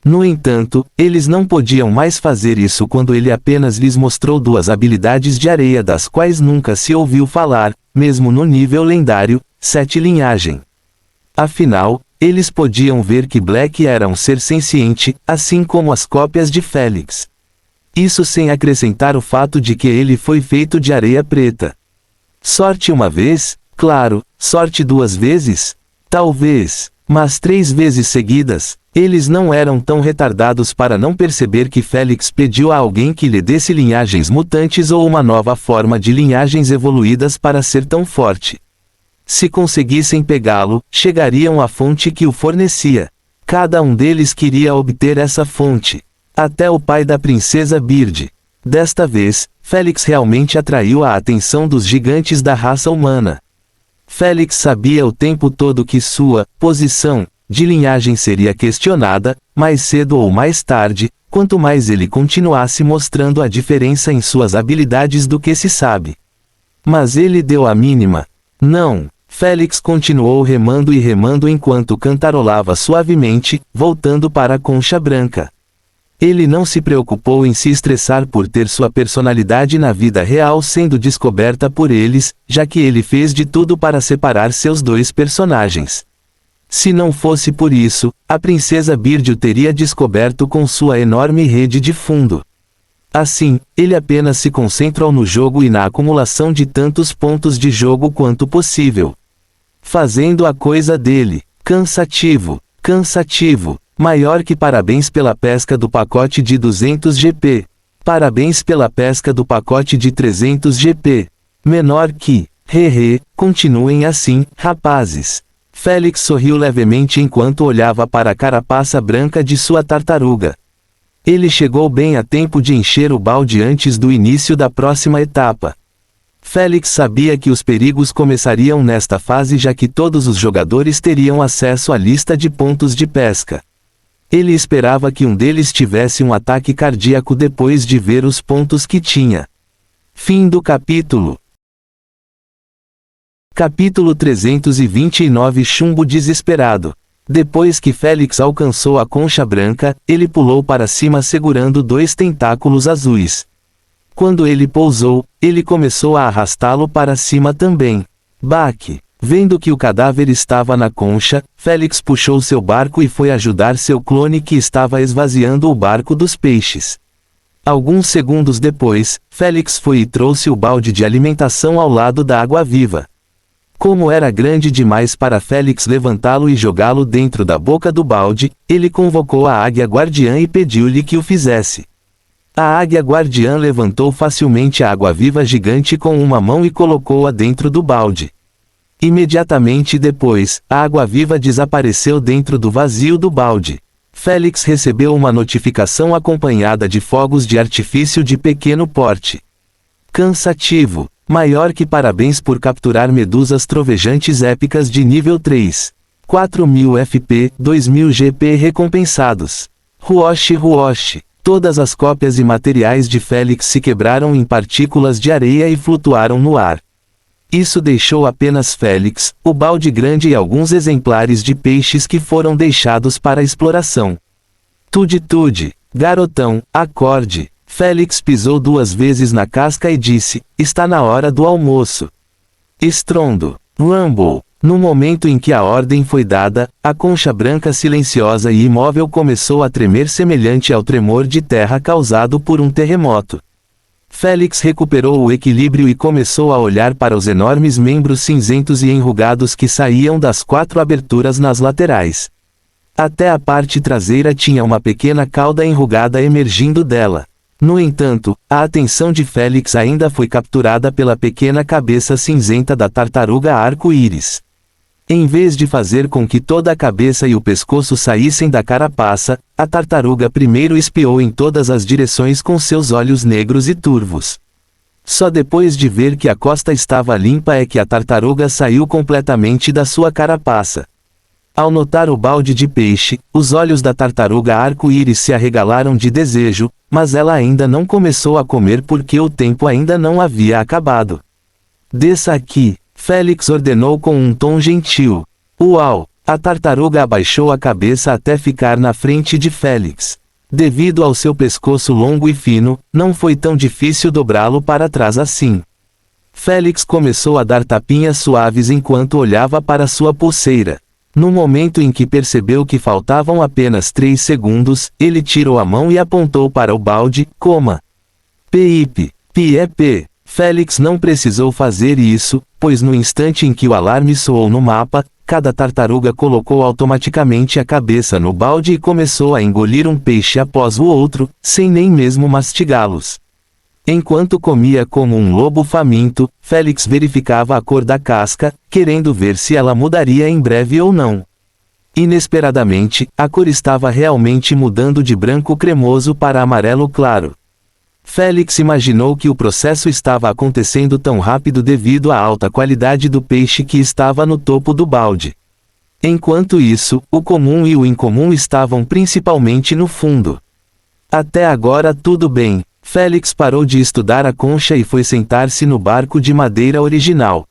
No entanto, eles não podiam mais fazer isso quando ele apenas lhes mostrou 2 habilidades de areia das quais nunca se ouviu falar, mesmo no nível lendário, 7 linhagem. Afinal, eles podiam ver que Black era um ser senciente, assim como as cópias de Félix. Isso sem acrescentar o fato de que ele foi feito de areia preta. Sorte uma vez? Claro. Sorte 2 vezes? Talvez. Mas 3 vezes seguidas? Eles não eram tão retardados para não perceber que Félix pediu a alguém que lhe desse linhagens mutantes ou uma nova forma de linhagens evoluídas para ser tão forte. Se conseguissem pegá-lo, chegariam à fonte que o fornecia. Cada um deles queria obter essa fonte. Até o pai da princesa Bird. Desta vez, Félix realmente atraiu a atenção dos gigantes da raça humana. Félix sabia o tempo todo que sua posição de linhagem seria questionada, mais cedo ou mais tarde, quanto mais ele continuasse mostrando a diferença em suas habilidades do que se sabe. Mas ele deu a mínima. Não. Félix continuou remando e remando enquanto cantarolava suavemente, voltando para a concha branca. Ele não se preocupou em se estressar por ter sua personalidade na vida real sendo descoberta por eles, já que ele fez de tudo para separar seus dois personagens. Se não fosse por isso, a princesa Bird o teria descoberto com sua enorme rede de fundo. Assim, ele apenas se concentrou no jogo e na acumulação de tantos pontos de jogo quanto possível. Fazendo a coisa dele. Cansativo. Maior que parabéns pela pesca do pacote de 200 GP. Parabéns pela pesca do pacote de 300 GP. Menor que. Continuem assim, rapazes. Félix sorriu levemente enquanto olhava para a carapaça branca de sua tartaruga. Ele chegou bem a tempo de encher o balde antes do início da próxima etapa. Félix sabia que os perigos começariam nesta fase já que todos os jogadores teriam acesso à lista de pontos de pesca. Ele esperava que um deles tivesse um ataque cardíaco depois de ver os pontos que tinha. Fim do capítulo. Capítulo 329 Chumbo desesperado. Depois que Félix alcançou a concha branca, ele pulou para cima segurando dois tentáculos azuis. Quando ele pousou, ele começou a arrastá-lo para cima também. Baque. Vendo que o cadáver estava na concha, Félix puxou seu barco e foi ajudar seu clone que estava esvaziando o barco dos peixes. Alguns segundos depois, Félix foi e trouxe o balde de alimentação ao lado da água-viva. Como era grande demais para Félix levantá-lo e jogá-lo dentro da boca do balde, ele convocou a águia guardiã e pediu-lhe que o fizesse. A águia guardiã levantou facilmente a água-viva gigante com uma mão e colocou-a dentro do balde. Imediatamente depois, a água-viva desapareceu dentro do vazio do balde. Félix recebeu uma notificação acompanhada de fogos de artifício de pequeno porte. Cansativo. Maior que parabéns por capturar medusas trovejantes épicas de nível 3. 4000 FP, 2000 GP recompensados. Ruoshi. Todas as cópias e materiais de Félix se quebraram em partículas de areia e flutuaram no ar. Isso deixou apenas Félix, o balde grande e alguns exemplares de peixes que foram deixados para exploração. Tude, garotão, acorde. Félix pisou 2 vezes na casca e disse, está na hora do almoço. Estrondo. Rumble. No momento em que a ordem foi dada, a concha branca silenciosa e imóvel começou a tremer semelhante ao tremor de terra causado por um terremoto. Félix recuperou o equilíbrio e começou a olhar para os enormes membros cinzentos e enrugados que saíam das 4 aberturas nas laterais. Até a parte traseira tinha uma pequena cauda enrugada emergindo dela. No entanto, a atenção de Félix ainda foi capturada pela pequena cabeça cinzenta da tartaruga arco-íris. Em vez de fazer com que toda a cabeça e o pescoço saíssem da carapaça, a tartaruga primeiro espiou em todas as direções com seus olhos negros e turvos. Só depois de ver que a costa estava limpa é que a tartaruga saiu completamente da sua carapaça. Ao notar o balde de peixe, os olhos da tartaruga arco-íris se arregalaram de desejo, mas ela ainda não começou a comer porque o tempo ainda não havia acabado. Desça aqui, Félix ordenou com um tom gentil. Uau! A tartaruga abaixou a cabeça até ficar na frente de Félix. Devido ao seu pescoço longo e fino, não foi tão difícil dobrá-lo para trás assim. Félix começou a dar tapinhas suaves enquanto olhava para sua pulseira. No momento em que percebeu que faltavam apenas 3 segundos, ele tirou a mão e apontou para o balde, coma. PIP. PEP. Félix não precisou fazer isso, pois no instante em que o alarme soou no mapa, cada tartaruga colocou automaticamente a cabeça no balde e começou a engolir um peixe após o outro, sem nem mesmo mastigá-los. Enquanto comia como um lobo faminto, Félix verificava a cor da casca, querendo ver se ela mudaria em breve ou não. Inesperadamente, a cor estava realmente mudando de branco cremoso para amarelo claro. Félix imaginou que o processo estava acontecendo tão rápido devido à alta qualidade do peixe que estava no topo do balde. Enquanto isso, o comum e o incomum estavam principalmente no fundo. Até agora tudo bem. Félix parou de estudar a concha e foi sentar-se no barco de madeira original.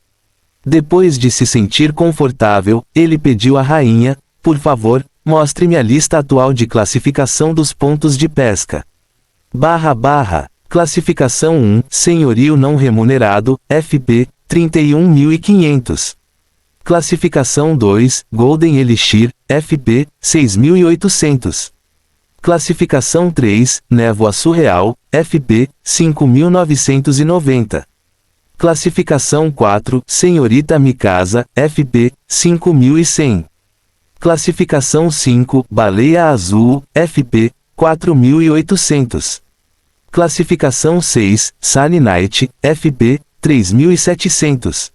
Depois de se sentir confortável, ele pediu à rainha: por favor, mostre-me a lista atual de classificação dos pontos de pesca. Classificação 1, Senhorio não remunerado, FP, 31.500. Classificação 2, Golden Elixir, FP, 6.800. Classificação 3, Névoa Surreal, FP, 5.990. Classificação 4, Senhorita Mikasa, FP, 5.100. Classificação 5, Baleia Azul, FP, 4.800. Classificação 6, Sunny Night, FP, 3.700.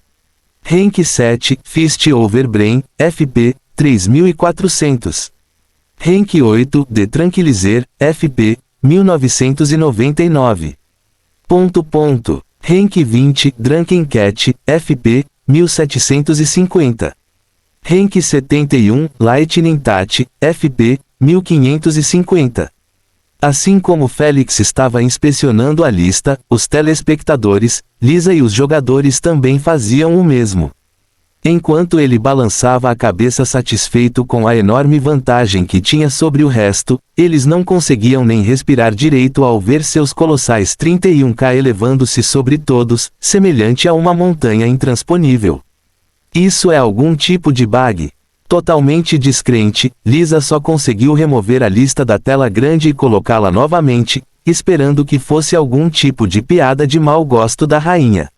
Rank 7, Fist Over Brain, FP, 3.400. Rank 8, The Tranquilizer, FP, 1999. Rank 20, Drunken Cat, FP, 1750. Rank 71, Lightning Tat, FP, 1550. Assim como Félix estava inspecionando a lista, os telespectadores, Lisa e os jogadores também faziam o mesmo. Enquanto ele balançava a cabeça satisfeito com a enorme vantagem que tinha sobre o resto, eles não conseguiam nem respirar direito ao ver seus colossais 31K elevando-se sobre todos, semelhante a uma montanha intransponível. Isso é algum tipo de bug? Totalmente descrente, Lisa só conseguiu remover a lista da tela grande e colocá-la novamente, esperando que fosse algum tipo de piada de mau gosto da rainha.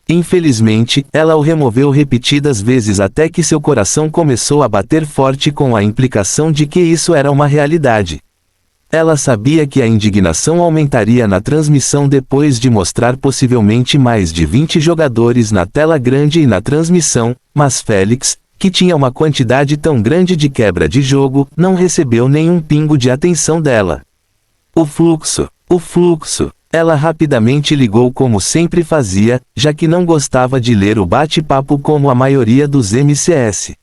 Infelizmente, ela o removeu repetidas vezes até que seu coração começou a bater forte com a implicação de que isso era uma realidade. Ela sabia que a indignação aumentaria na transmissão depois de mostrar possivelmente mais de 20 jogadores na tela grande e na transmissão, mas Félix, que tinha uma quantidade tão grande de quebra de jogo, não recebeu nenhum pingo de atenção dela. O fluxo. Ela rapidamente ligou como sempre fazia, já que não gostava de ler o bate-papo como a maioria dos MCS.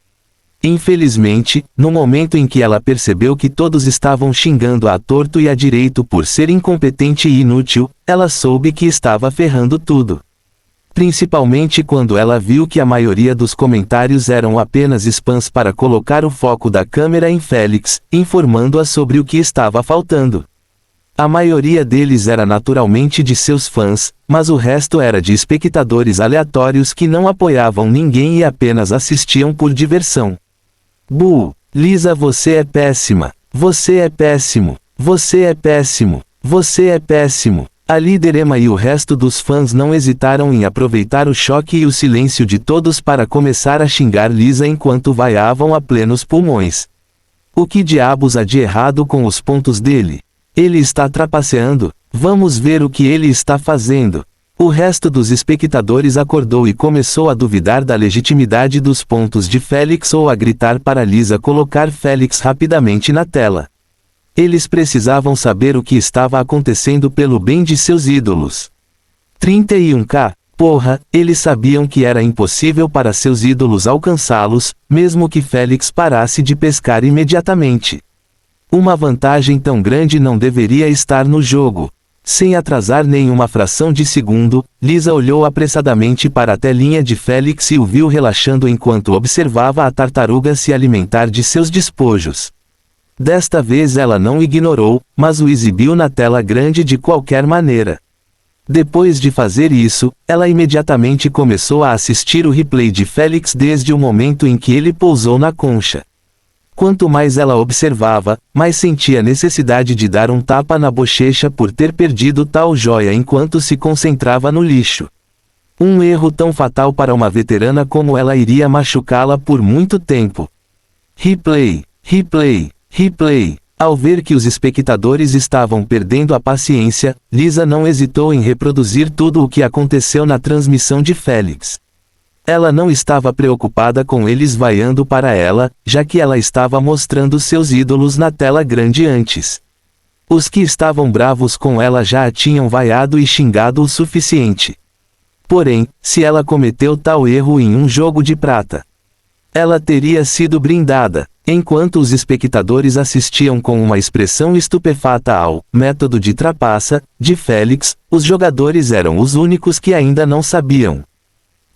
Infelizmente, no momento em que ela percebeu que todos estavam xingando à torto e à direito por ser incompetente e inútil, ela soube que estava ferrando tudo. Principalmente quando ela viu que a maioria dos comentários eram apenas spams para colocar o foco da câmera em Félix, informando-a sobre o que estava faltando. A maioria deles era naturalmente de seus fãs, mas o resto era de espectadores aleatórios que não apoiavam ninguém e apenas assistiam por diversão. Lisa, você é péssima. Você é péssimo. Você é péssimo. Você é péssimo. A líder Emma e o resto dos fãs não hesitaram em aproveitar o choque e o silêncio de todos para começar a xingar Lisa enquanto vaiavam a plenos pulmões. O que diabos há de errado com os pontos dele? Ele está trapaceando. Vamos ver o que ele está fazendo. O resto dos espectadores acordou e começou a duvidar da legitimidade dos pontos de Félix ou a gritar para Lisa colocar Félix rapidamente na tela. Eles precisavam saber o que estava acontecendo pelo bem de seus ídolos. 31K, porra, eles sabiam que era impossível para seus ídolos alcançá-los, mesmo que Félix parasse de pescar imediatamente. Uma vantagem tão grande não deveria estar no jogo. Sem atrasar nenhuma fração de segundo, Lisa olhou apressadamente para a telinha de Félix e o viu relaxando enquanto observava a tartaruga se alimentar de seus despojos. Desta vez ela não ignorou, mas o exibiu na tela grande de qualquer maneira. Depois de fazer isso, ela imediatamente começou a assistir o replay de Félix desde o momento em que ele pousou na concha. Quanto mais ela observava, mais sentia necessidade de dar um tapa na bochecha por ter perdido tal joia enquanto se concentrava no lixo. Um erro tão fatal para uma veterana como ela iria machucá-la por muito tempo. Replay. Ao ver que os espectadores estavam perdendo a paciência, Lisa não hesitou em reproduzir tudo o que aconteceu na transmissão de Félix. Ela não estava preocupada com eles vaiando para ela, já que ela estava mostrando seus ídolos na tela grande antes. Os que estavam bravos com ela já a tinham vaiado e xingado o suficiente. Porém, se ela cometeu tal erro em um jogo de prata, ela teria sido brindada. Enquanto os espectadores assistiam com uma expressão estupefata ao método de trapaça de Félix, os jogadores eram os únicos que ainda não sabiam.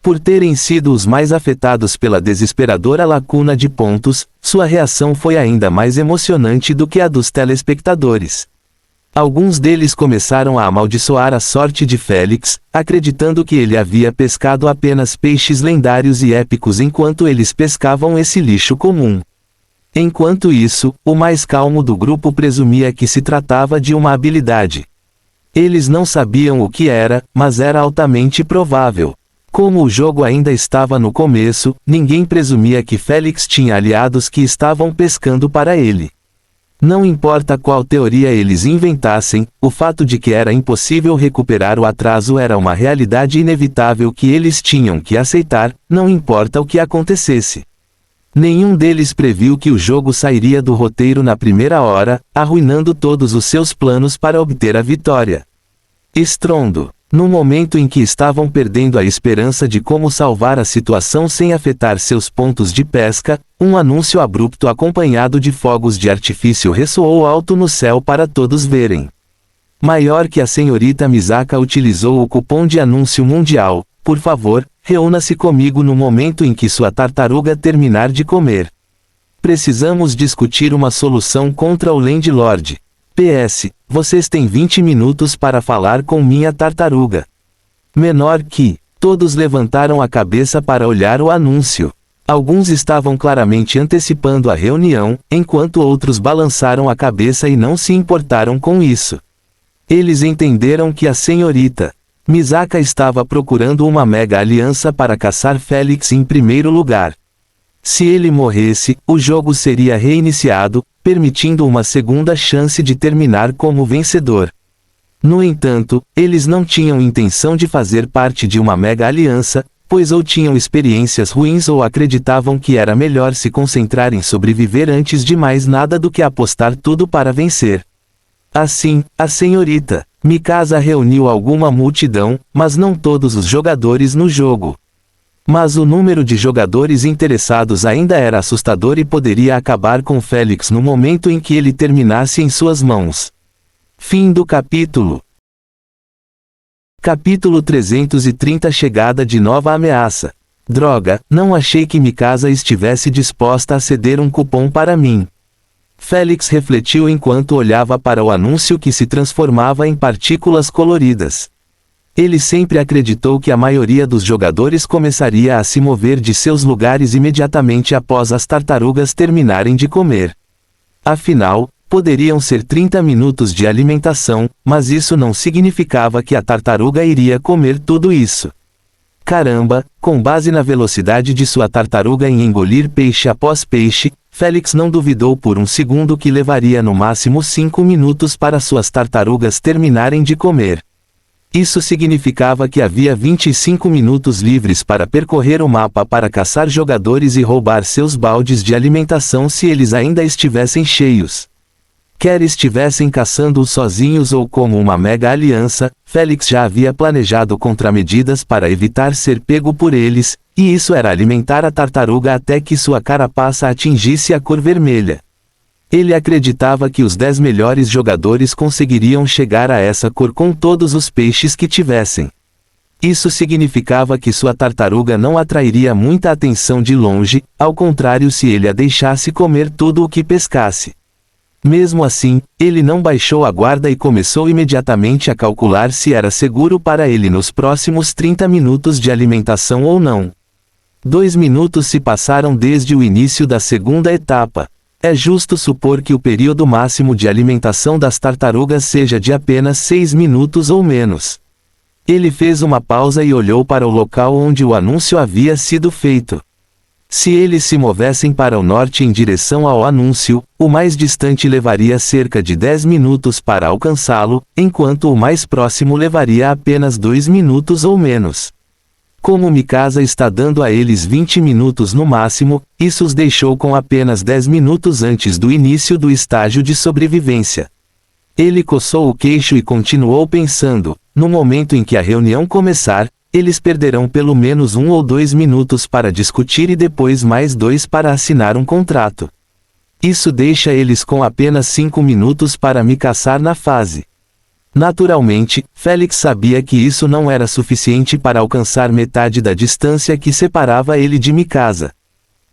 Por terem sido os mais afetados pela desesperadora lacuna de pontos, sua reação foi ainda mais emocionante do que a dos telespectadores. Alguns deles começaram a amaldiçoar a sorte de Félix, acreditando que ele havia pescado apenas peixes lendários e épicos enquanto eles pescavam esse lixo comum. Enquanto isso, o mais calmo do grupo presumia que se tratava de uma habilidade. Eles não sabiam o que era, mas era altamente provável. Como o jogo ainda estava no começo, ninguém presumia que Félix tinha aliados que estavam pescando para ele. Não importa qual teoria eles inventassem, o fato de que era impossível recuperar o atraso era uma realidade inevitável que eles tinham que aceitar, não importa o que acontecesse. Nenhum deles previu que o jogo sairia do roteiro na primeira hora, arruinando todos os seus planos para obter a vitória. Estrondo. No momento em que estavam perdendo a esperança de como salvar a situação sem afetar seus pontos de pesca, um anúncio abrupto acompanhado de fogos de artifício ressoou alto no céu para todos verem. Maior que a senhorita Misaka utilizou o cupom de anúncio mundial: "Por favor, reúna-se comigo no momento em que sua tartaruga terminar de comer. Precisamos discutir uma solução contra o Landlord. PS, vocês têm 20 minutos para falar com minha tartaruga." Menor que. Todos levantaram a cabeça para olhar o anúncio. Alguns estavam claramente antecipando a reunião, enquanto outros balançaram a cabeça e não se importaram com isso. Eles entenderam que a senhorita Misaka estava procurando uma mega aliança para caçar Félix em primeiro lugar. Se ele morresse, o jogo seria reiniciado, permitindo uma segunda chance de terminar como vencedor. No entanto, eles não tinham intenção de fazer parte de uma mega aliança, pois ou tinham experiências ruins ou acreditavam que era melhor se concentrar em sobreviver antes de mais nada do que apostar tudo para vencer. Assim, a senhorita Mikasa reuniu alguma multidão, mas não todos os jogadores no jogo. Mas o número de jogadores interessados ainda era assustador e poderia acabar com Félix no momento em que ele terminasse em suas mãos. Fim do capítulo. Capítulo 330. Chegada de nova ameaça. Droga, não achei que Mikasa estivesse disposta a ceder um cupom para mim. Félix refletiu enquanto olhava para o anúncio que se transformava em partículas coloridas. Ele sempre acreditou que a maioria dos jogadores começaria a se mover de seus lugares imediatamente após as tartarugas terminarem de comer. Afinal, poderiam ser 30 minutos de alimentação, mas isso não significava que a tartaruga iria comer tudo isso. Caramba, com base na velocidade de sua tartaruga em engolir peixe após peixe, Félix não duvidou por um segundo que levaria no máximo 5 minutos para suas tartarugas terminarem de comer. Isso significava que havia 25 minutos livres para percorrer o mapa para caçar jogadores e roubar seus baldes de alimentação se eles ainda estivessem cheios. Quer estivessem caçando-os sozinhos ou como uma mega aliança, Félix já havia planejado contramedidas para evitar ser pego por eles, e isso era alimentar a tartaruga até que sua carapaça atingisse a cor vermelha. Ele acreditava que os 10 melhores jogadores conseguiriam chegar a essa cor com todos os peixes que tivessem. Isso significava que sua tartaruga não atrairia muita atenção de longe, ao contrário se ele a deixasse comer tudo o que pescasse. Mesmo assim, ele não baixou a guarda e começou imediatamente a calcular se era seguro para ele nos próximos 30 minutos de alimentação ou não. 2 minutos se passaram desde o início da segunda etapa. É justo supor que o período máximo de alimentação das tartarugas seja de apenas 6 minutos ou menos. Ele fez uma pausa e olhou para o local onde o anúncio havia sido feito. Se eles se movessem para o norte em direção ao anúncio, o mais distante levaria cerca de 10 minutos para alcançá-lo, enquanto o mais próximo levaria apenas 2 minutos ou menos. Como Mikasa está dando a eles 20 minutos no máximo, isso os deixou com apenas 10 minutos antes do início do estágio de sobrevivência. Ele coçou o queixo e continuou pensando: no momento em que a reunião começar, eles perderão pelo menos 1 ou 2 minutos para discutir e depois mais 2 para assinar um contrato. Isso deixa eles com apenas 5 minutos para me caçar na fase. Naturalmente, Félix sabia que isso não era suficiente para alcançar metade da distância que separava ele de Mikasa.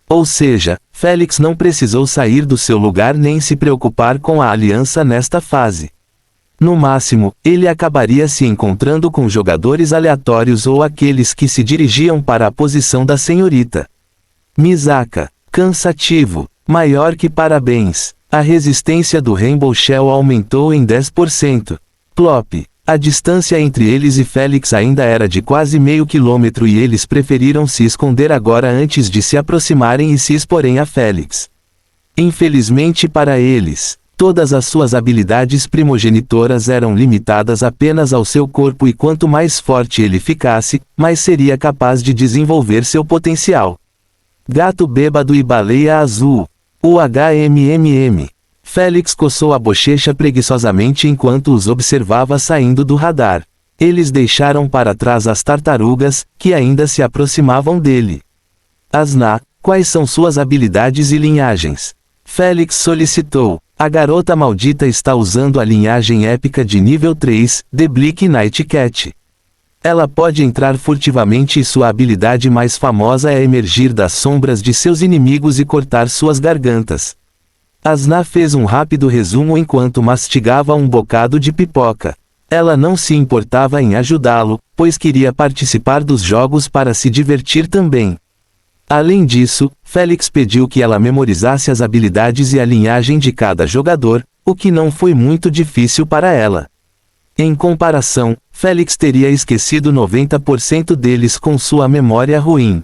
Ou seja, Félix não precisou sair do seu lugar nem se preocupar com a aliança nesta fase. No máximo, ele acabaria se encontrando com jogadores aleatórios ou aqueles que se dirigiam para a posição da senhorita Misaka. Cansativo. Maior que parabéns. A resistência do Rainbow Shell aumentou em 10%. Plop. A distância entre eles e Félix ainda era de quase meio quilômetro e eles preferiram se esconder agora antes de se aproximarem e se exporem a Félix. Infelizmente para eles, todas as suas habilidades primogenitoras eram limitadas apenas ao seu corpo e quanto mais forte ele ficasse, mais seria capaz de desenvolver seu potencial. Gato bêbado e baleia azul. UHMMM. Félix coçou a bochecha preguiçosamente enquanto os observava saindo do radar. Eles deixaram para trás as tartarugas, que ainda se aproximavam dele. Asna, quais são suas habilidades e linhagens? Félix solicitou. A garota maldita está usando a linhagem épica de nível 3, The Bleak Night Cat. Ela pode entrar furtivamente e sua habilidade mais famosa é emergir das sombras de seus inimigos e cortar suas gargantas. Asna fez um rápido resumo enquanto mastigava um bocado de pipoca. Ela não se importava em ajudá-lo, pois queria participar dos jogos para se divertir também. Além disso, Félix pediu que ela memorizasse as habilidades e a linhagem de cada jogador, o que não foi muito difícil para ela. Em comparação, Félix teria esquecido 90% deles com sua memória ruim.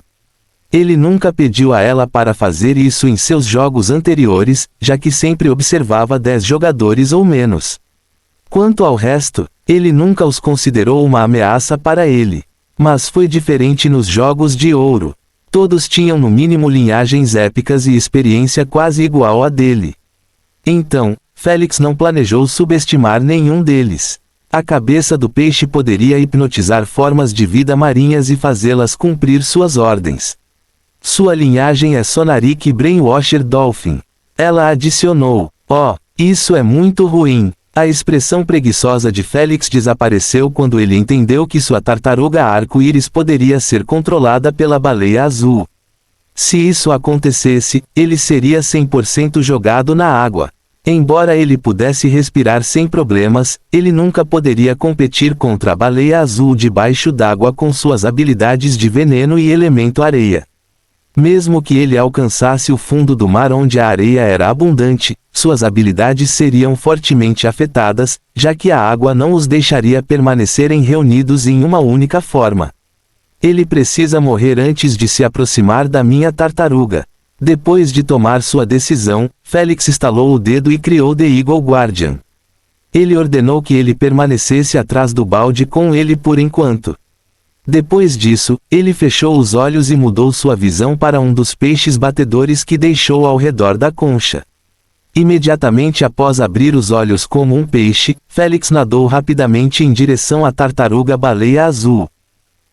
Ele nunca pediu a ela para fazer isso em seus jogos anteriores, já que sempre observava 10 jogadores ou menos. Quanto ao resto, ele nunca os considerou uma ameaça para ele. Mas foi diferente nos jogos de ouro. Todos tinham no mínimo linhagens épicas e experiência quase igual à dele. Então, Félix não planejou subestimar nenhum deles. A cabeça do peixe poderia hipnotizar formas de vida marinhas e fazê-las cumprir suas ordens. Sua linhagem é Sonarik Brainwasher Dolphin. Ela adicionou: "Oh, isso é muito ruim." A expressão preguiçosa de Félix desapareceu quando ele entendeu que sua tartaruga arco-íris poderia ser controlada pela baleia azul. Se isso acontecesse, ele seria 100% jogado na água. Embora ele pudesse respirar sem problemas, ele nunca poderia competir contra a baleia azul debaixo d'água com suas habilidades de veneno e elemento areia. Mesmo que ele alcançasse o fundo do mar onde a areia era abundante, suas habilidades seriam fortemente afetadas, já que a água não os deixaria permanecerem reunidos em uma única forma. Ele precisa morrer antes de se aproximar da minha tartaruga. Depois de tomar sua decisão, Félix estalou o dedo e criou The Eagle Guardian. Ele ordenou que ele permanecesse atrás do balde com ele por enquanto. Depois disso, ele fechou os olhos e mudou sua visão para um dos peixes batedores que deixou ao redor da concha. Imediatamente após abrir os olhos como um peixe, Félix nadou rapidamente em direção à tartaruga baleia azul.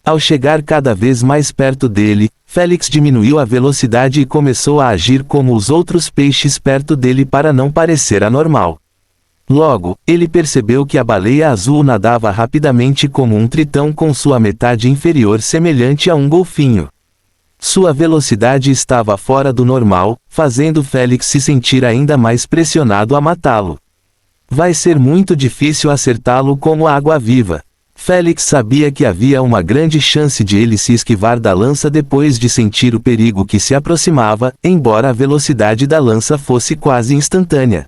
Ao chegar cada vez mais perto dele, Félix diminuiu a velocidade e começou a agir como os outros peixes perto dele para não parecer anormal. Logo, ele percebeu que a baleia azul nadava rapidamente como um tritão com sua metade inferior semelhante a um golfinho. Sua velocidade estava fora do normal, fazendo Félix se sentir ainda mais pressionado a matá-lo. Vai ser muito difícil acertá-lo como água-viva. Félix sabia que havia uma grande chance de ele se esquivar da lança depois de sentir o perigo que se aproximava, embora a velocidade da lança fosse quase instantânea.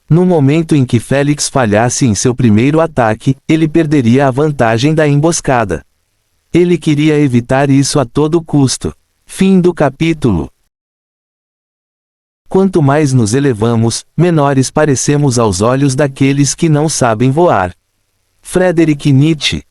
No momento em que Félix falhasse em seu primeiro ataque, ele perderia a vantagem da emboscada. Ele queria evitar isso a todo custo. Fim do capítulo. Quanto mais nos elevamos, menores parecemos aos olhos daqueles que não sabem voar. Friedrich Nietzsche.